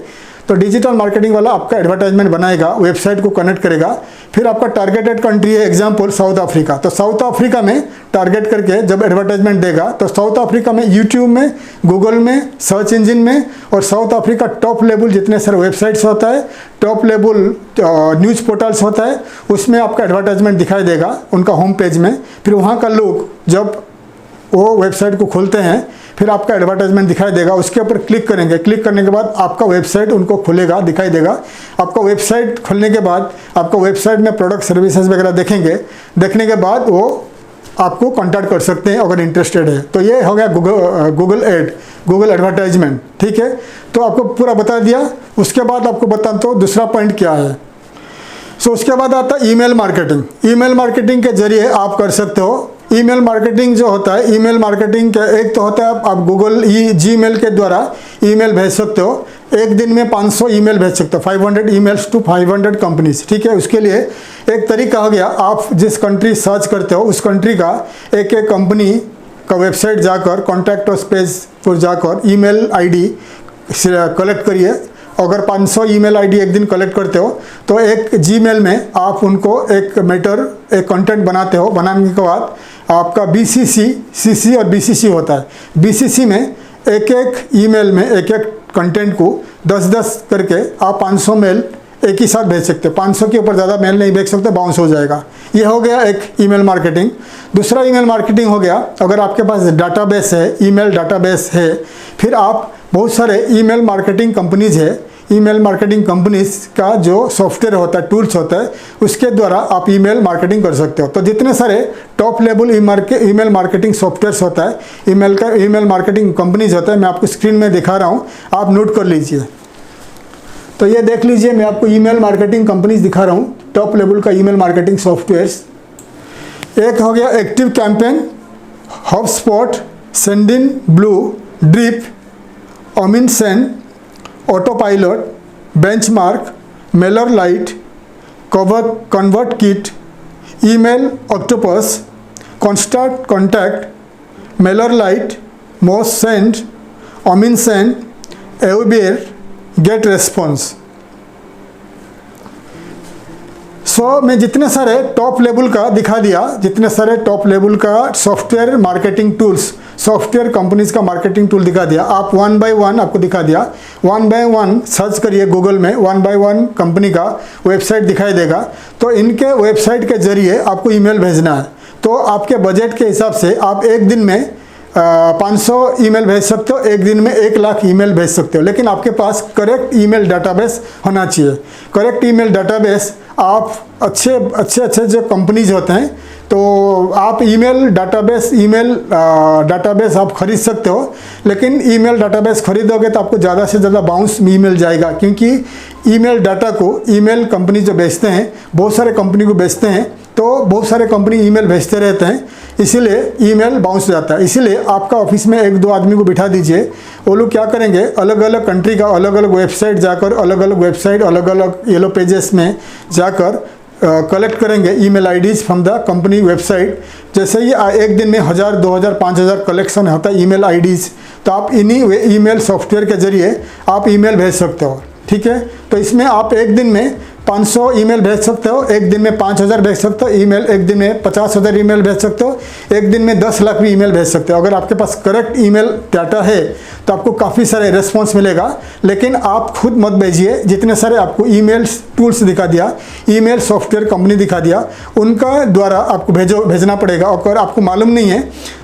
[SPEAKER 1] तो डिजिटल मार्केटिंग वाला आपका एडवर्टाइजमेंट बनाएगा, वेबसाइट को कनेक्ट करेगा। फिर आपका टारगेटेड कंट्री है, एग्जाम्पल साउथ अफ्रीका, तो साउथ अफ्रीका में टारगेट करके जब एडवर्टाइजमेंट देगा तो साउथ अफ्रीका में यूट्यूब में, गूगल में, सर्च इंजन में, और साउथ अफ्रीका टॉप लेवल जितने सारे वेबसाइट्स होता है, टॉप लेवल न्यूज़ पोर्टल्स होता है, उसमें आपका एडवर्टाइजमेंट दिखाई देगा उनका होम पेज में। फिर वहाँ का लोग जब वो वेबसाइट को खोलते हैं, फिर आपका एडवर्टाइजमेंट दिखाई देगा, उसके ऊपर क्लिक करेंगे। क्लिक करने के बाद आपका वेबसाइट उनको खुलेगा, दिखाई देगा। आपका वेबसाइट खुलने के बाद आपका वेबसाइट में प्रोडक्ट सर्विसेज वगैरह देखेंगे, देखने के बाद वो आपको कांटेक्ट कर सकते हैं अगर इंटरेस्टेड है। तो ये हो गया गूगल एड, गूगल एडवर्टाइजमेंट, ठीक है। तो आपको पूरा बता दिया। उसके बाद आपको बताता हूँ दूसरा पॉइंट क्या है। उसके बाद आता है ईमेल मार्केटिंग। ईमेल मार्केटिंग के जरिए आप कर सकते हो। ईमेल मार्केटिंग जो होता है, ईमेल मार्केटिंग का एक तो होता है आप गूगल जीमेल के द्वारा ईमेल भेज सकते हो। एक दिन में 500 ईमेल भेज सकते हो, 500 ईमेल्स टू 500 कंपनीज, ठीक है। उसके लिए एक तरीका हो गया, आप जिस कंट्री सर्च करते हो उस कंट्री का एक कंपनी का वेबसाइट जाकर, कॉन्टैक्ट अस पेज पर जाकर ईमेल आईडी कलेक्ट करिए। अगर 500 ईमेल आईडी एक दिन कलेक्ट करते हो तो एक जीमेल में आप उनको एक मैटर, एक कंटेंट बनाते हो। बनाने के बाद आपका बीसीसी, सीसी और बीसीसी होता है। बीसीसी में एक एक ईमेल में एक एक कंटेंट को 10-10 करके आप 500 मेल एक ही साथ भेज सकते हैं। 500 के ऊपर ज़्यादा मेल नहीं भेज सकते, बाउंस हो जाएगा। ये हो गया एक ईमेल मार्केटिंग। दूसरा ईमेल मार्केटिंग हो गया, अगर आपके पास डाटाबेस है, ईमेल डाटाबेस है, फिर आप बहुत सारे ईमेल मार्केटिंग कंपनीज है, ईमेल मार्केटिंग कंपनीज का जो सॉफ्टवेयर होता है, टूल्स होता है, उसके द्वारा आप ईमेल मार्केटिंग कर सकते हो। तो जितने सारे top level email marketing softwares होता है, ईमेल मार्केटिंग कंपनीज होता है, मैं आपको स्क्रीन में दिखा रहा हूँ, आप नोट कर लीजिए। तो ये देख लीजिए, मैं आपको ईमेल मार्केटिंग कंपनीज दिखा रहा हूँ, टॉप लेवल का ईमेल मार्केटिंग सॉफ्टवेयर्स। एक हो गया ActiveCampaign, HubSpot, Sendinblue, Drip, Omnisend, Autopilot, Benchmark, MailerLite, ConvertKit, EmailOctopus, Constant Contact, MailerLite, Moosend, Omnisend, AWeber, GetResponse. मैं जितने सारे top level का दिखा दिया, जितने सारे टॉप लेवल का software marketing tools, software companies का मार्केटिंग टूल दिखा दिया। आप 1 by 1 आपको दिखा दिया। 1 by 1 सर्च करिए गूगल में, 1 by 1 कंपनी का वेबसाइट दिखाई देगा। तो इनके वेबसाइट के जरिए आपको ईमेल भेजना है। तो आपके बजट के हिसाब से आप एक दिन में 500 ईमेल भेज सकते हो, एक दिन में 1 लाख ईमेल भेज सकते हो। लेकिन आपके पास करेक्ट ईमेल डाटाबेस होना चाहिए। करेक्ट ईमेल डाटाबेस, आप अच्छे जो कंपनीज होते हैं, तो आप ईमेल डाटाबेस आप खरीद सकते हो। लेकिन ईमेल डाटाबेस खरीदोगे तो आपको ज़्यादा से ज़्यादा बाउंस ईमेल जाएगा, क्योंकि ईमेल डाटा को ईमेल कंपनी जो बेचते हैं, बहुत सारे कंपनी को बेचते हैं, तो बहुत सारे कंपनी ईमेल भेजते रहते हैं, इसीलिए ईमेल बाउंस जाता है। इसीलिए आपका ऑफिस में 1-2 आदमी को बिठा दीजिए, वो लोग क्या करेंगे, अलग अलग कंट्री का अलग अलग वेबसाइट जाकर, अलग अलग वेबसाइट, अलग अलग येलो पेजेस में जाकर कलेक्ट करेंगे email IDs from the company website. जैसे ही एक दिन में 1000, 2000, 5000 कलेक्शन होता है ईमेल आईडीज, तो आप इन्हीं ईमेल सॉफ्टवेयर के जरिए आप ईमेल भेज सकते हो। ठीक है। तो इसमें आप एक दिन में 500 ईमेल भेज सकते हो, एक दिन में 5000 भेज सकते हो ईमेल, एक दिन में 50,000 ईमेल भेज सकते हो, एक दिन में 10 लाख भी ईमेल भेज सकते हो। अगर आपके पास करेक्ट ईमेल डाटा है तो आपको काफ़ी सारे रिस्पॉन्स मिलेगा। लेकिन आप खुद मत भेजिए, जितने सारे आपको ईमेल टूल्स दिखा दिया, ईमेल सॉफ्टवेयर कंपनी दिखा दिया, उनका द्वारा आपको भेजना पड़ेगा। और अगर आपको मालूम नहीं है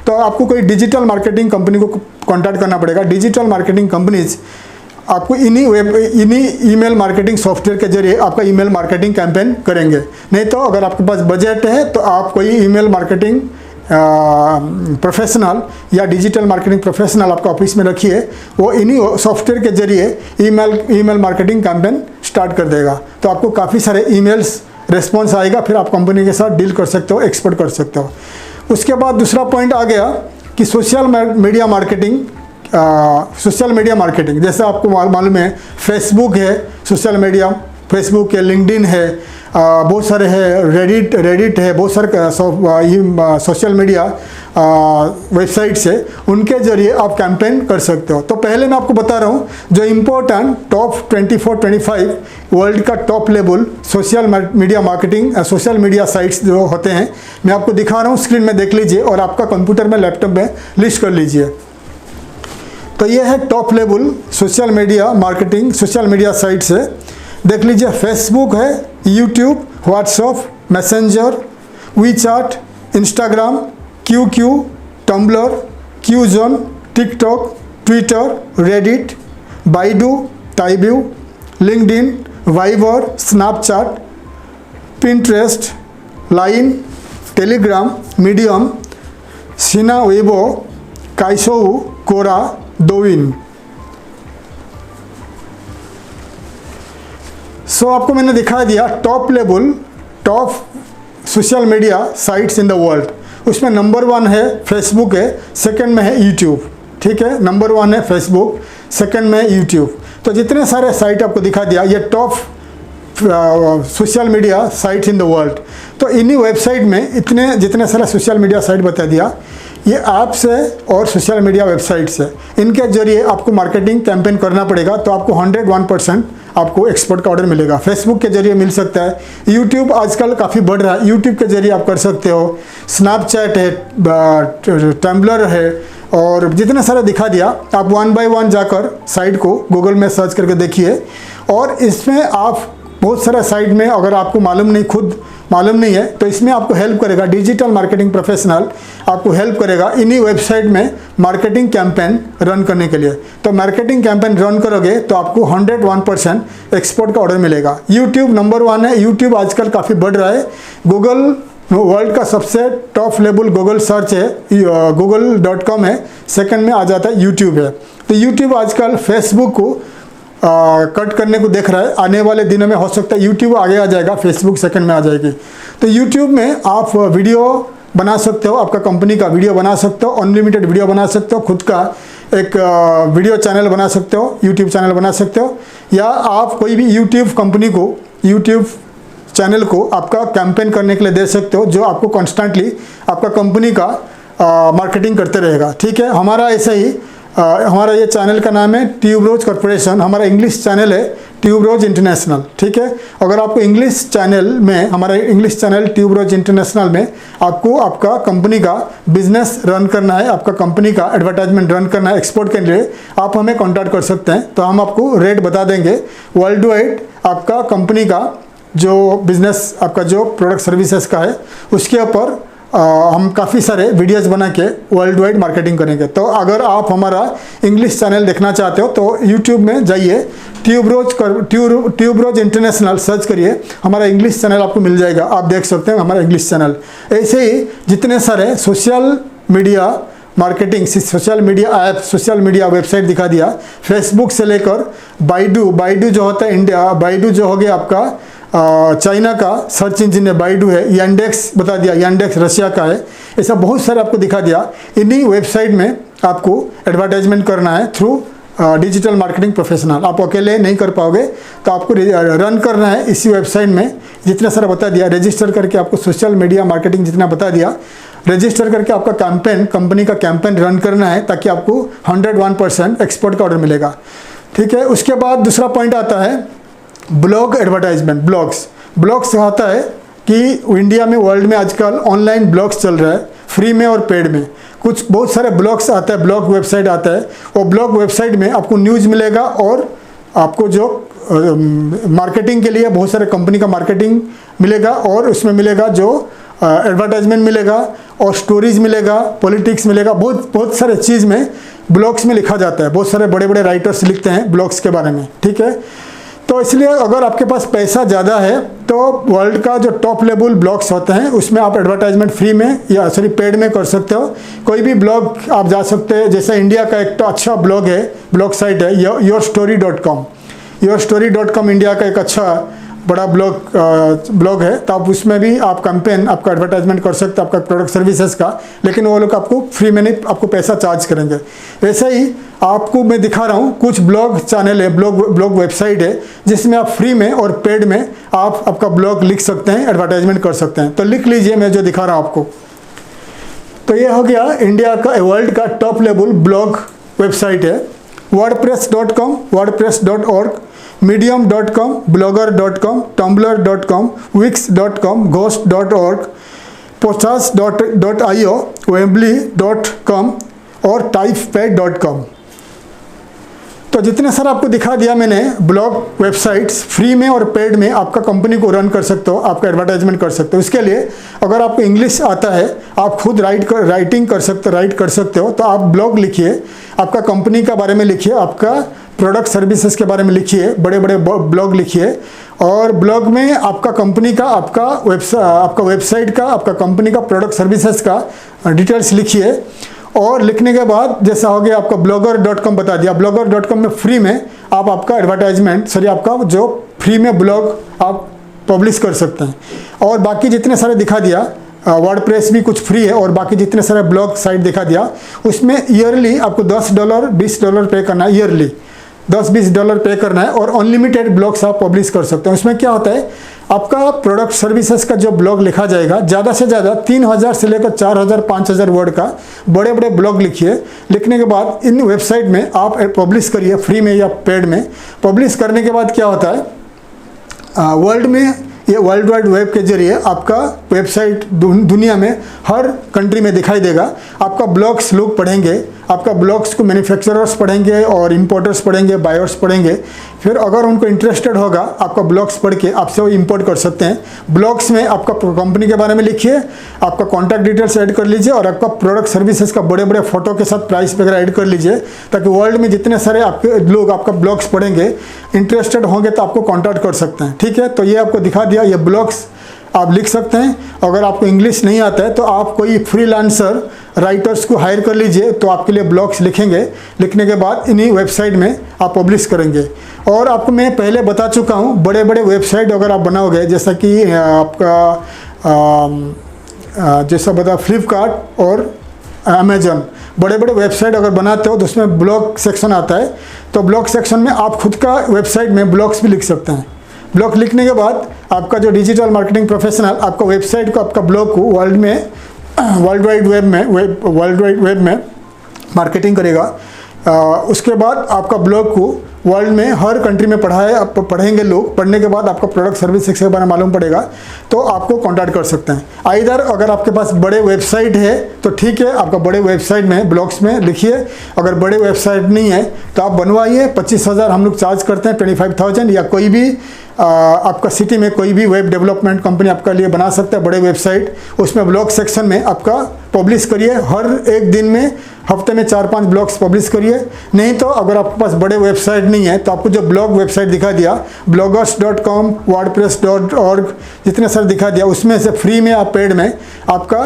[SPEAKER 1] तो आपको कोई डिजिटल मार्केटिंग कंपनी को कॉन्टैक्ट करना पड़ेगा। डिजिटल मार्केटिंग कंपनीज आपको इन्हीं ईमेल मार्केटिंग सॉफ्टवेयर के जरिए आपका ईमेल मार्केटिंग कैंपेन करेंगे। नहीं तो अगर आपके पास बजट है तो आप कोई ईमेल मार्केटिंग प्रोफेशनल या डिजिटल मार्केटिंग प्रोफेशनल आपका ऑफिस में रखिए, वो इन्हीं सॉफ्टवेयर के जरिए ईमेल मार्केटिंग कैंपेन स्टार्ट कर देगा। तो आपको काफ़ी सारे ईमेल्स रिस्पॉन्स आएगा, फिर आप कंपनी के साथ डील कर सकते हो, एक्सपोर्ट कर सकते हो। उसके बाद दूसरा पॉइंट आ गया कि सोशल मीडिया मार्केटिंग। जैसे आपको मालूम है फेसबुक है सोशल मीडिया, फेसबुक है, लिंक्डइन है, बहुत सारे है, रेडिट है, बहुत सारे सोशल मीडिया वेबसाइट्स है, उनके जरिए आप कैंपेन कर सकते हो। तो पहले मैं आपको बता रहा हूँ जो इम्पोर्टेंट टॉप 24-25 वर्ल्ड का top level social media marketing social media sites जो होते हैं, मैं आपको दिखा रहा हूँ, स्क्रीन में देख लीजिए और आपका कंप्यूटर में लैपटॉप में लिस्ट कर लीजिए। तो ये है top level social media marketing social media sites है। देख लीजिए, फेसबुक है, YouTube, WhatsApp, Messenger, WeChat, Instagram, QQ, Tumblr, QZone, TikTok, Twitter, Reddit, Baidu, Tieba, LinkedIn, Viber, Snapchat, Pinterest, Line, Telegram, Medium, Sina Weibo, Kuaishou, Quora, Douyin. So आपको मैंने दिखा दिया top level top social media sites in the world. उसमें number 1 है Facebook है, second में है YouTube, ठीक है। नंबर 1 है फेसबुक, सेकंड में है यूट्यूब। तो जितने सारे साइट आपको दिखा दिया ये top social media sites in the world. तो इन्हीं वेबसाइट में जितने सारे सोशल मीडिया साइट बता दिया, ये ऐप्स है और सोशल मीडिया वेबसाइट्स है, इनके जरिए आपको मार्केटिंग कैंपेन करना पड़ेगा। तो आपको 101% आपको एक्सपोर्ट का ऑर्डर मिलेगा। फेसबुक के जरिए मिल सकता है, यूट्यूब आजकल काफ़ी बढ़ रहा है, यूट्यूब के जरिए आप कर सकते हो, स्नैपचैट है, टम्बलर है, और जितने सारे दिखा दिया आप 1 by 1 जाकर साइट को गूगल में सर्च करके देखिए। और इसमें आप बहुत सारा साइट में अगर आपको खुद मालूम नहीं है तो इसमें आपको हेल्प करेगा डिजिटल मार्केटिंग प्रोफेशनल, आपको हेल्प करेगा इन्हीं वेबसाइट में मार्केटिंग कैंपेन रन करने के लिए। तो मार्केटिंग कैंपेन रन करोगे तो आपको 101% एक्सपोर्ट का ऑर्डर मिलेगा। यूट्यूब नंबर 1 है, यूट्यूब आजकल काफ़ी बढ़ रहा है। गूगल वर्ल्ड का सबसे टॉप लेवल गूगल सर्च है, google.com है, सेकंड में आ जाता है यूट्यूब है। तो यूट्यूब आजकल फेसबुक को कट करने को देख रहा है, आने वाले दिनों में हो सकता है यूट्यूब आगे आ जाएगा, फेसबुक सेकंड में आ जाएगी। तो यूट्यूब में आप वीडियो बना सकते हो, आपका कंपनी का वीडियो बना सकते हो, अनलिमिटेड वीडियो बना सकते हो, खुद का एक वीडियो चैनल बना सकते हो, यूट्यूब चैनल बना सकते हो, या आप कोई भी यूट्यूब कंपनी को यूट्यूब चैनल को आपका कैंपेन करने के लिए दे सकते हो, जो आपको कॉन्स्टेंटली आपका कंपनी का मार्केटिंग करते रहेगा। ठीक है, हमारा ऐसा ही हमारा ये चैनल का नाम है ट्यूबरोज कॉर्पोरेशन, हमारा इंग्लिश चैनल है ट्यूबरोज इंटरनेशनल। ठीक है, अगर आपको इंग्लिश चैनल में, हमारा इंग्लिश चैनल ट्यूबरोज इंटरनेशनल में आपको आपका कंपनी का बिजनेस रन करना है, आपका कंपनी का एडवर्टाइजमेंट रन करना है एक्सपोर्ट के लिए, आप हमें कॉन्टैक्ट कर सकते हैं। तो हम आपको रेट बता देंगे वर्ल्ड वाइड, आपका कंपनी का जो बिजनेस, आपका जो प्रोडक्ट सर्विसेज का है, उसके ऊपर हम काफ़ी सारे वीडियोस बना के वर्ल्ड वाइड मार्केटिंग करेंगे। तो अगर आप हमारा इंग्लिश चैनल देखना चाहते हो तो यूट्यूब में जाइए, ट्यूबरोज इंटरनेशनल सर्च करिए, हमारा इंग्लिश चैनल आपको मिल जाएगा, आप देख सकते हैं हमारा इंग्लिश चैनल। ऐसे ही जितने सारे social media marketing, social media app, social media website दिखा दिया, फेसबुक से लेकर बाइडू जो होता है इंडिया, बाइडू जो हो गया आपका चाइना का सर्च इंजन है, बाइडू है, यांडेक्स बता दिया, यांडेक्स रशिया का है, ऐसा बहुत सारे आपको दिखा दिया। इन्हीं वेबसाइट में आपको एडवर्टाइजमेंट करना है थ्रू डिजिटल मार्केटिंग प्रोफेशनल, आप अकेले नहीं कर पाओगे, तो आपको रन करना है इसी वेबसाइट में, जितना सारा बता दिया, रजिस्टर करके आपको सोशल मीडिया मार्केटिंग जितना बता दिया, रजिस्टर करके आपका कैंपेन, कंपनी का कैंपेन रन करना है, ताकि आपको 101% एक्सपोर्ट का ऑर्डर मिलेगा। ठीक है। उसके बाद दूसरा पॉइंट आता है ब्लॉग एडवर्टाइजमेंट। ब्लॉग्स आता है कि इंडिया में, वर्ल्ड में आजकल ऑनलाइन ब्लॉग्स चल रहा है, फ्री में और पेड में। कुछ बहुत सारे ब्लॉग्स आता है, ब्लॉग वेबसाइट आता है। वो ब्लॉग वेबसाइट में आपको न्यूज़ मिलेगा और आपको जो मार्केटिंग के लिए बहुत सारे कंपनी का मार्केटिंग मिलेगा, और उसमें मिलेगा जो एडवर्टाइजमेंट मिलेगा और स्टोरीज मिलेगा, पॉलिटिक्स मिलेगा, बहुत सारे चीज़ में ब्लॉग्स में लिखा जाता है। बहुत सारे बड़े बड़े राइटर्स लिखते हैं ब्लॉग्स के बारे में, ठीक है। तो इसलिए अगर आपके पास पैसा ज़्यादा है तो वर्ल्ड का जो टॉप लेवल ब्लॉग्स होते हैं उसमें आप एडवर्टाइजमेंट फ्री में या पेड में कर सकते हो। कोई भी ब्लॉग आप जा सकते हैं, जैसे इंडिया का एक तो अच्छा ब्लॉग है, ब्लॉग साइट है yourstory.com। yourstory.com इंडिया का एक अच्छा बड़ा ब्लॉग है, तो आप उसमें भी आप कैंपेन, आपका एडवर्टाइजमेंट कर सकते हैं आपका प्रोडक्ट सर्विसेज का, लेकिन वो लोग आपको फ्री में नहीं, आपको पैसा चार्ज करेंगे। वैसे ही आपको मैं दिखा रहा हूँ कुछ ब्लॉग चैनल है, ब्लॉग वेबसाइट है, जिसमें आप फ्री में और पेड में आप आपका ब्लॉग लिख सकते हैं, एडवर्टाइजमेंट कर सकते हैं। तो लिख लीजिए, मैं जो दिखा रहा हूँ आपको। तो ये हो गया इंडिया का, वर्ल्ड का टॉप लेवल ब्लॉग वेबसाइट है। wordpress.com, wordpress.org, medium.com, blogger.com, tumblr.com, wix.com, ghost.org, pochas.io, wembly.com और typepad.com। तो जितने सारे आपको दिखा दिया मैंने ब्लॉग वेबसाइट्स, फ्री में और पेड में आपका कंपनी को रन कर सकते हो, आपका एडवर्टाइजमेंट कर सकते हो। उसके लिए अगर आपको इंग्लिश आता है, आप खुद राइट कर सकते हो, तो आप ब्लॉग लिखिए, आपका कंपनी के बारे में लिखिए, आपका प्रोडक्ट सर्विसेज के बारे में लिखिए, बड़े बड़े ब्लॉग लिखिए, और ब्लॉग में आपका कंपनी का, आपका वेबसाइट का, आपका कंपनी का प्रोडक्ट सर्विसेज का डिटेल्स लिखिए। और लिखने के बाद जैसा हो गया, आपका blogger.com बता दिया, blogger.com में फ्री में आप आपका एडवर्टाइजमेंट, आपका जो फ्री में ब्लॉग आप पब्लिश कर सकते हैं। और बाकी जितने सारे दिखा दिया, वर्डप्रेस भी कुछ फ्री है, और बाकी जितने सारे ब्लॉग साइट दिखा दिया, उसमें ईयरली आपको $10 $20 पे करना है, ईयरली $10-20 पे करना है, और अनलिमिटेड ब्लॉग्स आप पब्लिश कर सकते हैं। उसमें क्या होता है, आपका प्रोडक्ट सर्विसेज का जो ब्लॉग लिखा जाएगा, ज़्यादा से ज़्यादा 3000 से लेकर 4000 5000 वर्ड का बड़े बड़े ब्लॉग लिखिए। लिखने के बाद इन वेबसाइट में आप पब्लिश करिए, फ्री में या पेड में। पब्लिश करने के बाद क्या होता है, वर्ल्ड में, ये वर्ल्ड वाइड वेब के जरिए आपका वेबसाइट दुनिया में हर कंट्री में दिखाई देगा। आपका ब्लॉग्स लोग पढ़ेंगे, आपका ब्लॉग्स को मैन्युफैक्चरर्स पढ़ेंगे और इंपोर्टर्स पढ़ेंगे, बायर्स पढ़ेंगे। फिर अगर उनको इंटरेस्टेड होगा आपका ब्लॉग्स पढ़ के, आपसे वो इंपोर्ट कर सकते हैं। ब्लॉग्स में आपका कंपनी के बारे में लिखिए, आपका कॉन्टैक्ट डिटेल्स ऐड कर लीजिए, और आपका प्रोडक्ट सर्विसेज का बड़े बड़े फोटो के साथ प्राइस वगैरह ऐड कर लीजिए, ताकि वर्ल्ड में जितने सारे आपके लोग आपका ब्लॉग्स पढ़ेंगे, इंटरेस्टेड होंगे तो आपको कॉन्टैक्ट कर सकते हैं। ठीक है, तो ये आपको दिखा दिया, ये ब्लॉग्स आप लिख सकते हैं। अगर आपको इंग्लिश नहीं आता है तो आप कोई फ्रीलांसर राइटर्स को हायर कर लीजिए, तो आपके लिए ब्लॉग्स लिखेंगे। लिखने के बाद इन्हीं वेबसाइट में आप पब्लिश करेंगे। और आपको मैं पहले बता चुका हूँ, बड़े बड़े वेबसाइट अगर आप बनाओगे, जैसा कि आपका जैसा बता फ्लिपकार्ट और अमेजन, बड़े बड़े वेबसाइट अगर बनाते हो तो उसमें ब्लॉग सेक्शन आता है। तो ब्लॉग सेक्शन में आप खुद का वेबसाइट में ब्लॉग्स भी लिख सकते हैं। ब्लॉग लिखने के बाद आपका जो डिजिटल मार्केटिंग प्रोफेशनल आपका वेबसाइट को, आपका ब्लॉग को वर्ल्ड वाइड वेब में मार्केटिंग करेगा। उसके बाद आपका ब्लॉग को वर्ल्ड में हर कंट्री में पढ़ेंगे लोग। पढ़ने के बाद आपका प्रोडक्ट सर्विस के बारे में मालूम पड़ेगा, तो आपको कांटेक्ट कर सकते हैं। आइदर अगर आपके पास बड़े वेबसाइट है तो ठीक है, आपका बड़े वेबसाइट में ब्लॉग्स में लिखिए। अगर बड़े वेबसाइट नहीं है तो आप बनवाइए। 25,000 हम लोग चार्ज करते हैं, 25,000, या कोई भी आपका सिटी में कोई भी वेब डेवलपमेंट कंपनी आपका लिए बना सकता है बड़े वेबसाइट। उसमें ब्लॉग सेक्शन में आपका पब्लिश करिए, हर एक दिन में हफ्ते में 4-5 ब्लॉग्स पब्लिश करिए। नहीं तो अगर आपके पास बड़े वेबसाइट नहीं है तो आपको जो ब्लॉग वेबसाइट दिखा दिया, bloggers.com, wordpress.org, जितने सारे दिखा दिया, उसमें से फ्री में या पेड में आपका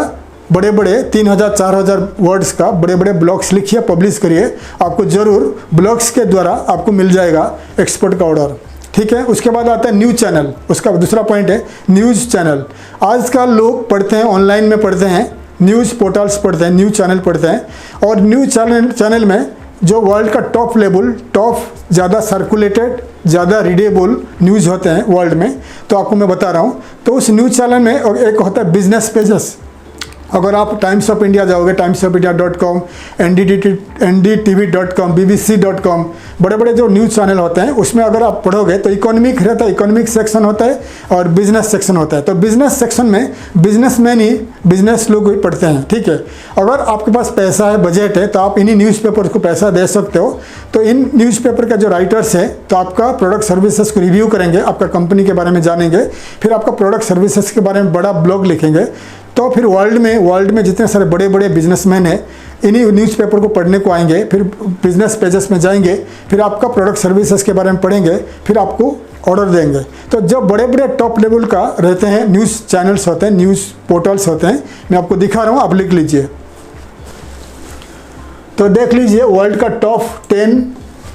[SPEAKER 1] बड़े बड़े 3000-4000 वर्ड्स का बड़े बड़े ब्लॉग्स लिखिए, पब्लिश करिए। आपको ज़रूर ब्लॉग्स के द्वारा आपको मिल जाएगा एक्सपोर्ट का ऑर्डर। ठीक है, उसके बाद आता है न्यूज़ चैनल। उसका दूसरा पॉइंट है न्यूज़ चैनल। आजकल लोग पढ़ते हैं, ऑनलाइन में पढ़ते हैं, न्यूज़ पोर्टल्स पढ़ते हैं, न्यूज़ चैनल पढ़ते हैं। और न्यूज़ चैनल में जो वर्ल्ड का टॉप लेवल, टॉप ज़्यादा सर्कुलेटेड, ज़्यादा रीडेबल न्यूज़ होते हैं वर्ल्ड में, तो आपको मैं बता रहा हूँ। तो उस न्यूज़ चैनल में एक होता है बिजनेस पेजेस। अगर आप टाइम्स ऑफ इंडिया जाओगे, timesofIndia.com, NDTV.com, BBC.com, बड़े बड़े जो न्यूज़ चैनल होते हैं उसमें अगर आप पढ़ोगे तो इकोनॉमिक रहता है, इकोनॉमिक सेक्शन होता है और बिजनेस सेक्शन होता है। तो बिजनेस सेक्शन में बिजनेसमैन ही बिजनेस लोग ही पढ़ते हैं, ठीक है। अगर आपके पास पैसा है, बजट है, तो आप इन्हीं न्यूज़पेपर को पैसा दे सकते हो। तो इन न्यूज़पेपर का जो राइटर्स है तो आपका प्रोडक्ट सर्विसेज को रिव्यू करेंगे, आपका कंपनी के बारे में जानेंगे, फिर आपका प्रोडक्ट सर्विसेज के बारे में बड़ा ब्लॉग लिखेंगे। तो फिर वर्ल्ड में जितने सारे बड़े बड़े बिजनेसमैन हैं इन्हीं न्यूज़पेपर को पढ़ने को आएंगे, फिर बिजनेस पेजेस में जाएंगे, फिर आपका प्रोडक्ट सर्विसेज के बारे में पढ़ेंगे, फिर आपको ऑर्डर देंगे। तो जब बड़े बड़े टॉप लेवल का रहते हैं न्यूज़ चैनल्स होते हैं, न्यूज़ पोर्टल्स होते हैं, मैं आपको दिखा रहा हूँ, आप लिख लीजिए। तो देख लीजिए वर्ल्ड का टॉप 10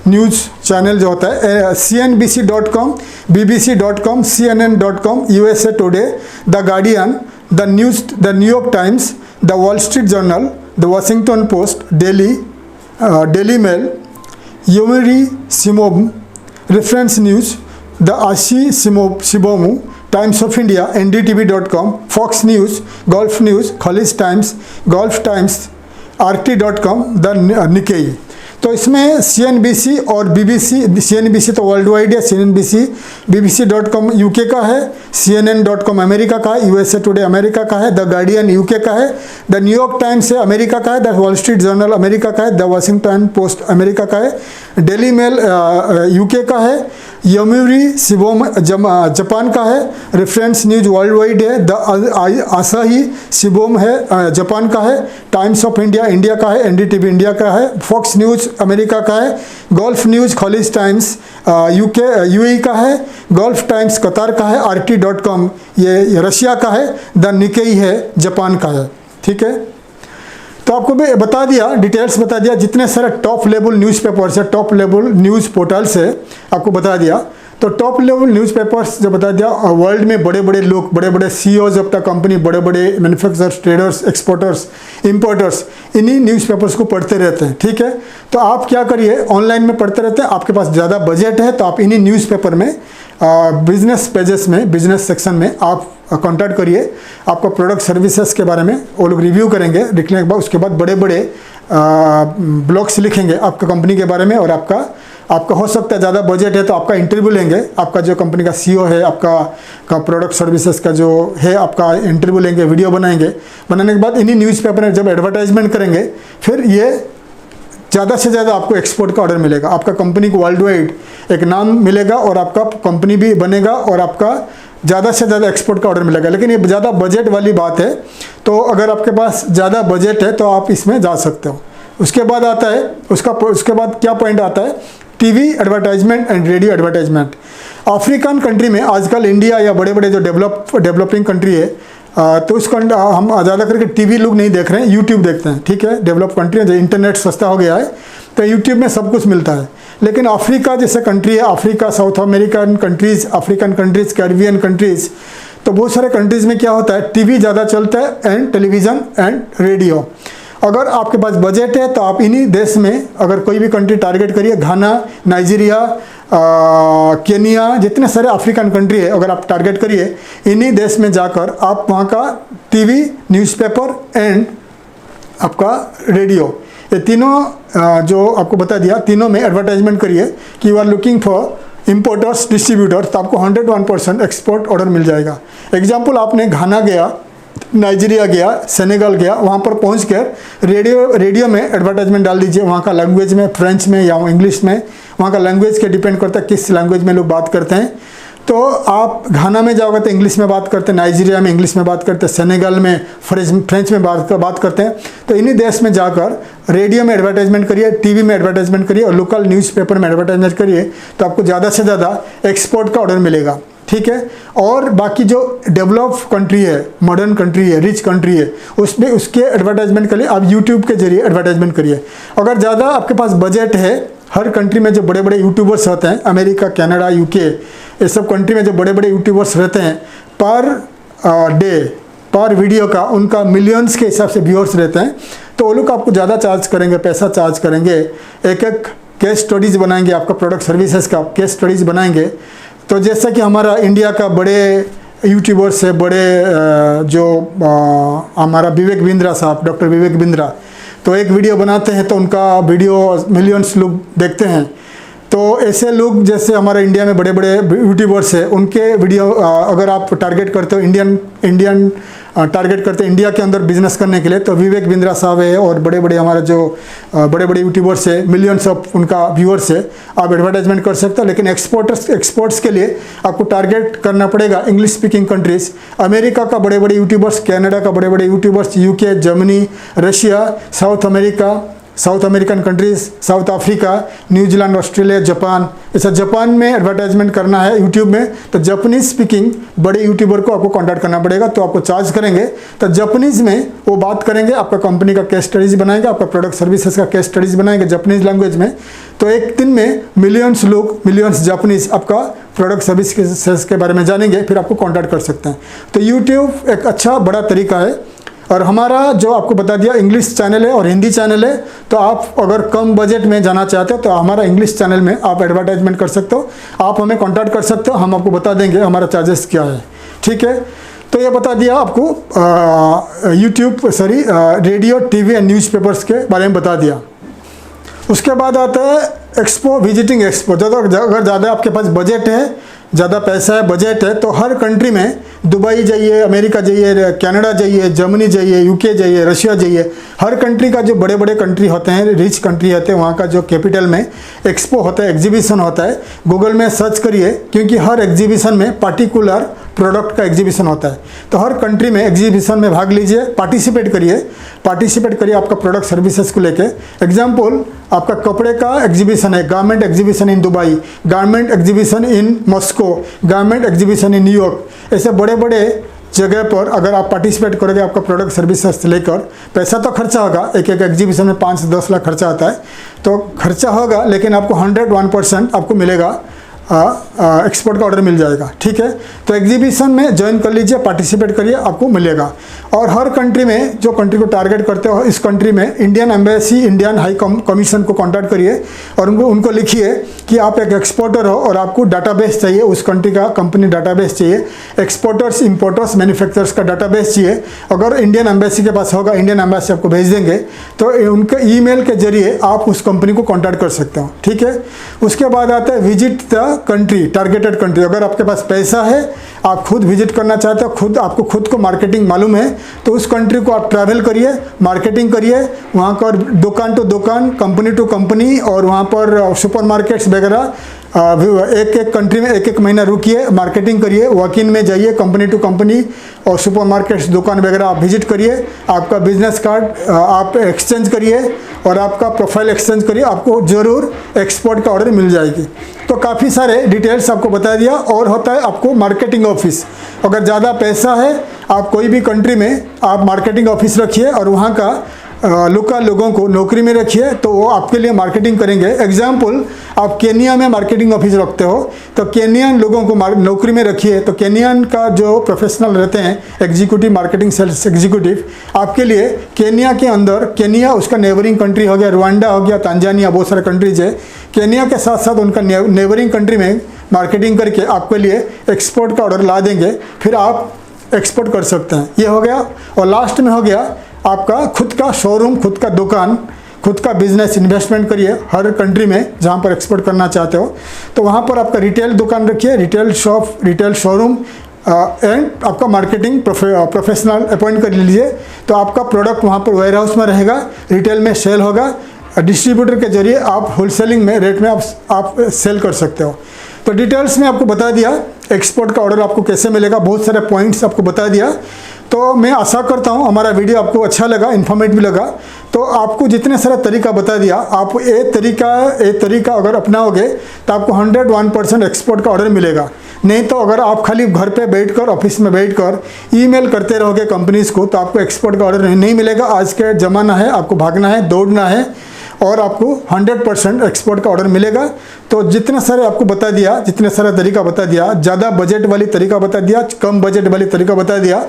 [SPEAKER 1] न्यूज़ चैनल जो होता है, CNBC.com, BBC.com, CNN.com, USA Today, the Guardian, the New York Times, the Wall Street Journal, the Washington Post, Daily Mail, Yomiuri Shimbun, reference news, the Asahi Shimbun, Times of India, NDTV.com, Fox News, Gulf News, Khaleej Times, Gulf Times, RT.com, the Nikkei. तो इसमें CNBC और BBC, CNBC तो world wide है, CNBC, BBC.com UK का है, CNN.com America का है, USA today America का है, द गार्डियन UK का है, द न्यूयॉर्क टाइम्स है अमेरिका का है, the Wall Street journal America का है, द वाशिंगटन पोस्ट अमेरिका का है, डेली मेल UK का है, योमिरी शिबोम जापान का है, रेफरेंस न्यूज़ वर्ल्ड वाइड है, द आसाही शिबोम है जापान का है, टाइम्स ऑफ इंडिया इंडिया का है, NDTV इंडिया का है, फॉक्स न्यूज़ अमेरिका का है, gulf News Khaleej times UAE का है, गल्फ टाइम्स कतार का है, RT.com ये रशिया का है, द निकेई है जापान का है, ठीक है। तो आपको मैं बता दिया, डिटेल्स बता दिया, जितने सारे टॉप लेवल न्यूज़पेपर्स है, टॉप लेवल न्यूज़ पोर्टल्स है, आपको बता दिया। तो टॉप लेवल न्यूज़पेपर्स जो बता दिया, वर्ल्ड में बड़े बड़े लोग, बड़े बड़े CEOs ऑफ द कंपनी, बड़े बड़े मैन्युफैक्चरर्स, ट्रेडर्स, एक्सपोर्टर्स, इंपोर्टर्स इन्हीं न्यूज़पेपर्स को पढ़ते रहते हैं, ठीक है। तो आप क्या करिए, ऑनलाइन में पढ़ते रहते हैं, आपके पास ज़्यादा बजट है तो आप इन्हीं न्यूज़पेपर में बिजनेस पेजेस में, बिजनेस सेक्शन में आप कॉन्टैक्ट करिए। आपका प्रोडक्ट सर्विसेज के बारे में वो लोग रिव्यू करेंगे, लिखने के बाद उसके बाद बड़े बड़े ब्लॉग्स लिखेंगे आपका कंपनी के बारे में। और आपका हो सकता है ज़्यादा बजट है तो आपका इंटरव्यू लेंगे, आपका जो कंपनी का CEO है, आपका प्रोडक्ट सर्विसेज का जो है, आपका इंटरव्यू लेंगे, वीडियो बनाएंगे। बनाने के बाद इन्हीं न्यूज़पेपर में जब एडवर्टाइजमेंट करेंगे, फिर ये ज़्यादा से ज़्यादा आपको एक्सपोर्ट का ऑर्डर मिलेगा, आपका कंपनी को वर्ल्ड वाइड एक नाम मिलेगा और आपका कंपनी भी बनेगा और आपका ज़्यादा से ज़्यादा एक्सपोर्ट का ऑर्डर मिलेगा। लेकिन ये ज़्यादा बजट वाली बात है, तो अगर आपके पास ज़्यादा बजट है तो आप इसमें जा सकते हो। उसके बाद आता है उसके बाद क्या पॉइंट आता है, TV advertisement and radio advertisement. African country में आजकल इंडिया या बड़े बड़े जो डेवलपिंग कंट्री है, तो उसको हम ज़्यादा करके TV लोग नहीं देख रहे हैं, YouTube देखते हैं, ठीक है। डेवलप कंट्री है, जो इंटरनेट सस्ता हो गया है तो YouTube में सब कुछ मिलता है। लेकिन अफ्रीका जैसे कंट्री है, Africa, south American countries, African countries, Caribbean countries, तो बहुत सारे कंट्रीज़ में क्या होता है, TV ज़्यादा चलता है एंड टेलीविज़न एंड रेडियो। अगर आपके पास बजट है तो आप इन्हीं देश में अगर कोई भी कंट्री टारगेट करिए, घाना, नाइजीरिया, केनिया, जितने सारे अफ्रीकन कंट्री है, अगर आप टारगेट करिए, इन्हीं देश में जाकर आप वहाँ का TV, न्यूज़पेपर एंड आपका रेडियो, ये तीनों जो आपको बता दिया, तीनों में एडवर्टाइजमेंट करिए कि you are looking for importers, distributors, तो आपको 101% एक्सपोर्ट ऑर्डर मिल जाएगा। एग्जाम्पल, आपने घाना गया, नाइजीरिया गया, सेनेगल गया, वहाँ पर पहुँच कर रेडियो में एडवर्टाइजमेंट डाल दीजिए, वहाँ का लैंग्वेज में, फ्रेंच में या इंग्लिश में, वहाँ का लैंग्वेज के डिपेंड करता है किस लैंग्वेज में लोग बात करते हैं। तो आप घाना में जाओगे तो इंग्लिश में बात करते हैं, नाइजीरिया में इंग्लिश में बात करते हैं, सेनेगल में फ्रेंच में बात करते हैं। तो इन्हीं देश में जाकर रेडियो में एडवर्टाइजमेंट करिए, TV में एडवर्टाइजमेंट करिए और लोकल न्यूज़पेपर में एडवर्टाइजमेंट करिए, तो आपको ज़्यादा से ज़्यादा एक्सपोर्ट का ऑर्डर मिलेगा, ठीक है। और बाकी जो डेवलप कंट्री है, मॉडर्न कंट्री है, रिच कंट्री है, उसमें उसके एडवर्टाइजमेंट के लिए आप YouTube के जरिए एडवर्टाइजमेंट करिए। अगर ज़्यादा आपके पास बजट है, हर कंट्री में जो बड़े बड़े यूट्यूबर्स होते हैं, अमेरिका, कनाडा, UK, ये सब कंट्री में जो बड़े बड़े यूट्यूबर्स रहते हैं, पर डे, पर वीडियो का उनका मिलियंस के हिसाब से व्यूअर्स रहते हैं, तो वो लोग आपको ज़्यादा चार्ज करेंगे, पैसा चार्ज करेंगे। एक केस स्टडीज़ बनाएंगे, आपका प्रोडक्ट सर्विसेज का केस स्टडीज़ बनाएंगे। तो जैसा कि हमारा इंडिया का बड़े यूट्यूबर्स है बड़े, जो हमारा विवेक बिंद्रा साहब, डॉक्टर विवेक बिंद्रा, तो एक वीडियो बनाते हैं तो उनका वीडियो मिलियंस लोग देखते हैं। तो ऐसे लोग जैसे हमारे इंडिया में बड़े बड़े यूट्यूबर्स हैं, उनके वीडियो अगर आप टारगेट करते हो इंडियन टारगेट करते हैं इंडिया के अंदर बिजनेस करने के लिए, तो विवेक बिंद्रा साहब है और बड़े बड़े हमारे जो बड़े बड़े यूट्यूबर्स है, मिलियंस ऑफ उनका व्यूअर्स है, आप एडवर्टाइजमेंट कर सकते हो। लेकिन एक्सपोर्ट्स के लिए आपको टारगेट करना पड़ेगा इंग्लिश स्पीकिंग कंट्रीज, अमेरिका का बड़े बड़े यूट्यूबर्स, कनाडा का बड़े बड़े YouTubers, UK, Germany, Russia, south American countries, south Africa, New Zealand, Australia, Japan. ऐसा जापान में एडवर्टाइजमेंट करना है यूट्यूब में, तो जापानीज स्पीकिंग बड़े यूट्यूबर को आपको कांटेक्ट करना पड़ेगा। तो आपको चार्ज करेंगे, तो जापानीज में वो बात करेंगे, आपका कंपनी का केस स्टडीज बनाएंगे, आपका प्रोडक्ट सर्विसेज का केस स्टडीज बनाएंगे जापानीज लैंग्वेज में। तो एक दिन में मिलियंस जापानीज आपका प्रोडक्ट सर्विसेज के बारे में जानेंगे, फिर आपको कॉन्टैक्ट कर सकते हैं। तो यूट्यूब एक अच्छा बड़ा तरीका है। और हमारा जो आपको बता दिया इंग्लिश चैनल है और हिंदी चैनल है, तो आप अगर कम बजट में जाना चाहते हो तो हमारा इंग्लिश चैनल में आप एडवर्टाइजमेंट कर सकते हो, आप हमें कांटेक्ट कर सकते हो, हम आपको बता देंगे हमारा चार्जेस क्या है। ठीक है, तो ये बता दिया आपको रेडियो, टीवी एंड न्यूज़पेपर्स के बारे में बता दिया। उसके बाद आता है विजिटिंग एक्सपो। अगर ज़्यादा आपके पास बजट है, ज़्यादा पैसा है, बजट है, तो हर कंट्री में दुबई जाइए, अमेरिका जाइए, कनाडा जाइए, जर्मनी जाइए, यूके जाइए, रशिया जाइए, हर कंट्री का जो बड़े बड़े कंट्री होते हैं, रिच कंट्री होते हैं, वहाँ का जो कैपिटल में एक्सपो होता है, एग्जीबिशन होता है, गूगल में सर्च करिए, क्योंकि हर एग्जीबिशन में पार्टिकुलर प्रोडक्ट का एग्जीबिशन होता है। तो हर कंट्री में एग्जीबिशन में भाग लीजिए, पार्टिसिपेट करिए आपका प्रोडक्ट सर्विसेज को लेके। एग्जाम्पल, आपका कपड़े का एग्जीबिशन है, garment exhibition in Dubai, garment exhibition in Moscow, garment exhibition in New York. ऐसे बड़े बड़े जगह पर अगर आप पार्टिसिपेट करोगे, आपका प्रोडक्ट सर्विसेज से लेकर, पैसा तो खर्चा होगा, एक एग्जीबिशन में 5 से 10 लाख खर्चा आता है, तो खर्चा होगा, लेकिन आपको 101% आपको मिलेगा, एक्सपोर्ट का ऑर्डर मिल जाएगा। ठीक है, तो एग्जीबिशन में ज्वाइन कर लीजिए, पार्टिसिपेट करिए, आपको मिलेगा। और हर कंट्री में जो कंट्री को टारगेट करते हो, इस कंट्री में Indian embassy, Indian high commission को कांटेक्ट करिए और उनको लिखिए कि आप एक एक्सपोर्टर हो और आपको डाटाबेस चाहिए, उस कंट्री का कंपनी डाटाबेस चाहिए, एक्सपोर्टर्स, इंपोर्टर्स, मैन्युफैक्चरर्स का डाटाबेस चाहिए। अगर इंडियन एम्बेसी के पास होगा, इंडियन एम्बेसी आपको भेज देंगे, तो उनके ईमेल के जरिए आप उस कंपनी को कांटेक्ट कर सकते हो। ठीक है, उसके बाद आता है visit the country, targeted country. अगर आपके पास पैसा है, आप खुद विजिट करना चाहते हो, आपको खुद को मार्केटिंग मालूम है, तो उस कंट्री को आप ट्रैवल करिए, मार्केटिंग करिए, वहाँ पर दुकान टू दुकान, कंपनी टू कंपनी, और वहाँ पर सुपरमार्केट्स वगैरह एक कंट्री में एक महीना रुकिए, मार्केटिंग करिए, वॉक इन में जाइए, कंपनी टू कंपनी और सुपरमार्केट्स दुकान वगैरह आप विजिट करिए, आपका बिजनेस कार्ड आप एक्सचेंज करिए और आपका प्रोफाइल एक्सचेंज करिए, आपको ज़रूर एक्सपोर्ट का ऑर्डर मिल जाएगी। तो काफ़ी सारे डिटेल्स आपको बता दिया। और होता है आपको मार्केटिंग ऑफिस। अगर ज़्यादा पैसा है, आप कोई भी कंट्री में आप मार्केटिंग ऑफिस रखिए और वहाँ का लोकल लोगों को नौकरी में रखिए, तो वो आपके लिए मार्केटिंग करेंगे। एग्जाम्पल, आप केनिया में मार्केटिंग ऑफिस रखते हो, तो केनियन लोगों को नौकरी में रखिए, तो केनियन का जो प्रोफेशनल रहते हैं, एग्जीक्यूटिव, मार्केटिंग सेल्स एग्जीक्यूटिव, आपके लिए केनिया के अंदर, केनिया उसका नेबरिंग कंट्री हो गया, रुवांडा हो गया, तांजानिया, बहुत सारे कंट्रीज है, केनिया के साथ साथ उनका नेबरिंग कंट्री में मार्केटिंग करके आपके लिए एक्सपोर्ट का ऑर्डर ला देंगे, फिर आप एक्सपोर्ट कर सकते हैं। ये हो गया। और लास्ट में हो गया आपका खुद का शोरूम, खुद का दुकान, खुद का बिजनेस। इन्वेस्टमेंट करिए हर कंट्री में जहाँ पर एक्सपोर्ट करना चाहते हो, तो वहाँ पर आपका रिटेल दुकान रखिए, retail shop, retail showroom, and आपका मार्केटिंग प्रोफेशनल अपॉइंट कर लीजिए, तो आपका प्रोडक्ट वहाँ पर वेयर हाउस में रहेगा, रिटेल में सेल होगा, डिस्ट्रीब्यूटर के जरिए आप होलसेलिंग में रेट में आप सेल कर सकते हो। तो डिटेल्स में आपको बता दिया एक्सपोर्ट का ऑर्डर आपको कैसे मिलेगा, बहुत सारे पॉइंट्स आपको बता दिया। तो मैं आशा करता हूँ हमारा वीडियो आपको अच्छा लगा, इन्फॉर्मेटिव लगा। तो आपको जितने सारा तरीका बता दिया, आप एक तरीका अगर अपनाओगे तो आपको 101% एक्सपोर्ट का ऑर्डर मिलेगा। नहीं तो अगर आप खाली घर पे बैठकर, ऑफिस में बैठकर ईमेल करते रहोगे कंपनीज़ को, तो आपको एक्सपोर्ट का ऑर्डर नहीं मिलेगा। आज के ज़माना है, आपको भागना है, दौड़ना है और आपको 100% एक्सपोर्ट का ऑर्डर मिलेगा। तो जितने सारे आपको बता दिया, जितने सारा तरीका बता दिया, ज़्यादा बजट वाली तरीका बता दिया, कम बजट वाली तरीका बता दिया,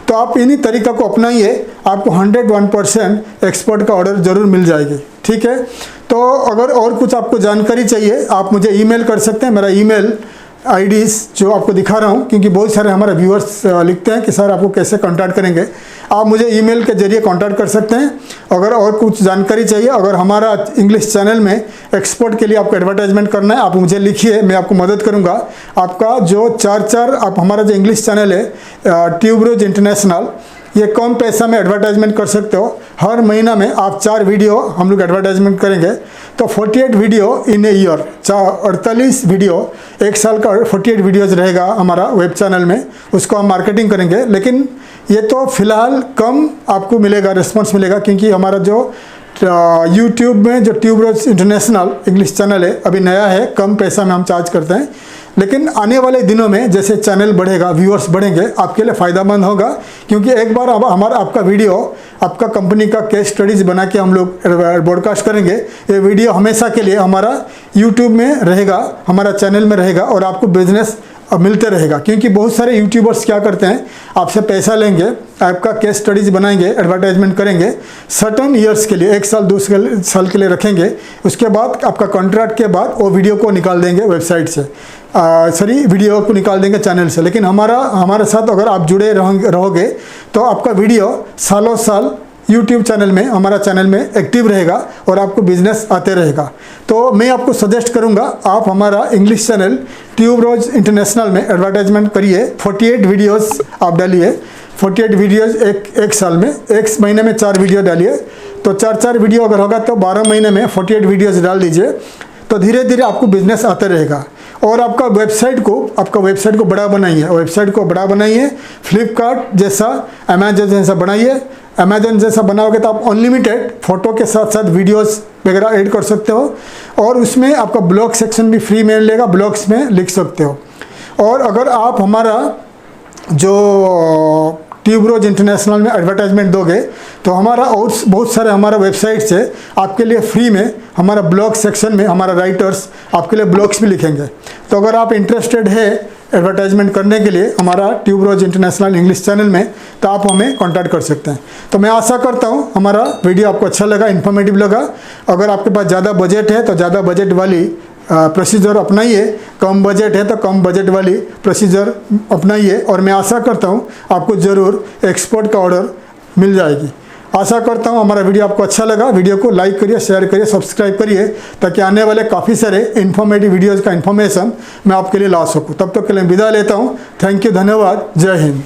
[SPEAKER 1] तो आप इन्हीं तरीका को अपनाइए, आपको 101% एक्सपोर्ट का ऑर्डर ज़रूर मिल जाएगी। ठीक है, तो अगर और कुछ आपको जानकारी चाहिए, आप मुझे ईमेल कर सकते हैं। मेरा ईमेल आईडीज़ जो आपको दिखा रहा हूँ, क्योंकि बहुत सारे हमारे व्यूअर्स लिखते हैं कि सर आपको कैसे कांटेक्ट करेंगे। आप मुझे ईमेल के जरिए कांटेक्ट कर सकते हैं। अगर और कुछ जानकारी चाहिए, अगर हमारा इंग्लिश चैनल में एक्सपोर्ट के लिए आपको एडवर्टाइजमेंट करना है, आप मुझे लिखिए, मैं आपको मदद करूँगा। आपका जो आप हमारा जो इंग्लिश चैनल है ट्यूबरोज इंटरनेशनल, ये कम पैसा में एडवर्टाइजमेंट कर सकते हो। हर महीना में आप 4 वीडियो हम लोग एडवर्टाइजमेंट करेंगे, तो 48 video in a year, 48 video, एक साल का 48 वीडियोज़ रहेगा हमारा वेब चैनल में, उसको हम मार्केटिंग करेंगे। लेकिन ये तो फिलहाल कम आपको मिलेगा, रिस्पॉन्स मिलेगा, क्योंकि हमारा जो यूट्यूब में जो ट्यूबरोज इंटरनेशनल इंग्लिश चैनल है अभी नया है, कम पैसा में हम चार्ज करते हैं। लेकिन आने वाले दिनों में जैसे चैनल बढ़ेगा, व्यूअर्स बढ़ेंगे, आपके लिए फ़ायदेमंद होगा, क्योंकि एक बार अब आपका वीडियो, आपका कंपनी का केस स्टडीज़ बना के हम लोग ब्रॉडकास्ट करेंगे। ये वीडियो हमेशा के लिए हमारा यूट्यूब में रहेगा, हमारा चैनल में रहेगा, और आपको बिजनेस मिलते रहेगा। क्योंकि बहुत सारे यूट्यूबर्स क्या करते हैं, आपसे पैसा लेंगे, आपका केस स्टडीज़ बनाएंगे, एडवर्टाइजमेंट करेंगे, सर्टन ईयर्स के लिए, 1 साल 2 साल के लिए रखेंगे। उसके बाद आपका कॉन्ट्रैक्ट के बाद वो वीडियो को निकाल देंगे वेबसाइट से, वीडियो को निकाल देंगे चैनल से। लेकिन हमारे साथ अगर आप जुड़े रहोगे तो आपका वीडियो सालों साल यूट्यूब चैनल में, हमारा चैनल में एक्टिव रहेगा और आपको बिजनेस आते रहेगा। तो मैं आपको सजेस्ट करूंगा, आप हमारा इंग्लिश चैनल ट्यूबरोज इंटरनेशनल में एडवर्टाइजमेंट करिए। 48 वीडियोस आप डालिए, 48 वीडियोस एक साल में, एक महीने में 4 वीडियो डालिए, तो 4 वीडियो अगर होगा तो 12 महीने में 48 वीडियोस डाल दीजिए, तो धीरे धीरे आपको बिजनेस आते रहेगा। और आपका वेबसाइट को बड़ा बनाइए, फ्लिपकार्ट जैसा, अमेजन जैसा बनाइए। अमेजन जैसा बनाओगे तो आप अनलिमिटेड फ़ोटो के साथ साथ वीडियोस वगैरह ऐड कर सकते हो, और उसमें आपका ब्लॉग सेक्शन भी फ्री में मिलेगा, ब्लॉग्स में लिख सकते हो। और अगर आप हमारा जो ट्यूबरोज इंटरनेशनल में एडवर्टाइजमेंट दोगे तो हमारा और बहुत सारे हमारा वेबसाइट से आपके लिए फ्री में, हमारा ब्लॉग सेक्शन में हमारा राइटर्स आपके लिए ब्लॉग्स भी लिखेंगे। तो अगर आप इंटरेस्टेड है एडवर्टाइजमेंट करने के लिए हमारा ट्यूबरोज इंटरनेशनल इंग्लिश चैनल में, तो आप हमें कांटेक्ट कर सकते हैं। तो मैं आशा करता हूं हमारा वीडियो आपको अच्छा लगा, इन्फॉर्मेटिव लगा। अगर आपके पास ज़्यादा बजट है तो ज़्यादा बजट वाली प्रोसीजर अपनाइए, कम बजट है तो कम बजट वाली प्रोसीजर अपनाइए, और मैं आशा करता हूँ आपको ज़रूर एक्सपोर्ट का ऑर्डर मिल जाएगी। आशा करता हूँ हमारा वीडियो आपको अच्छा लगा। वीडियो को लाइक करिए, शेयर करिए, सब्सक्राइब करिए, ताकि आने वाले काफ़ी सारे इन्फॉर्मेटिव वीडियोज़ का इन्फॉर्मेशन मैं आपके लिए ला सकूँ। तब तक के लिए विदा लेता हूँ। थैंक यू, धन्यवाद, जय हिंद।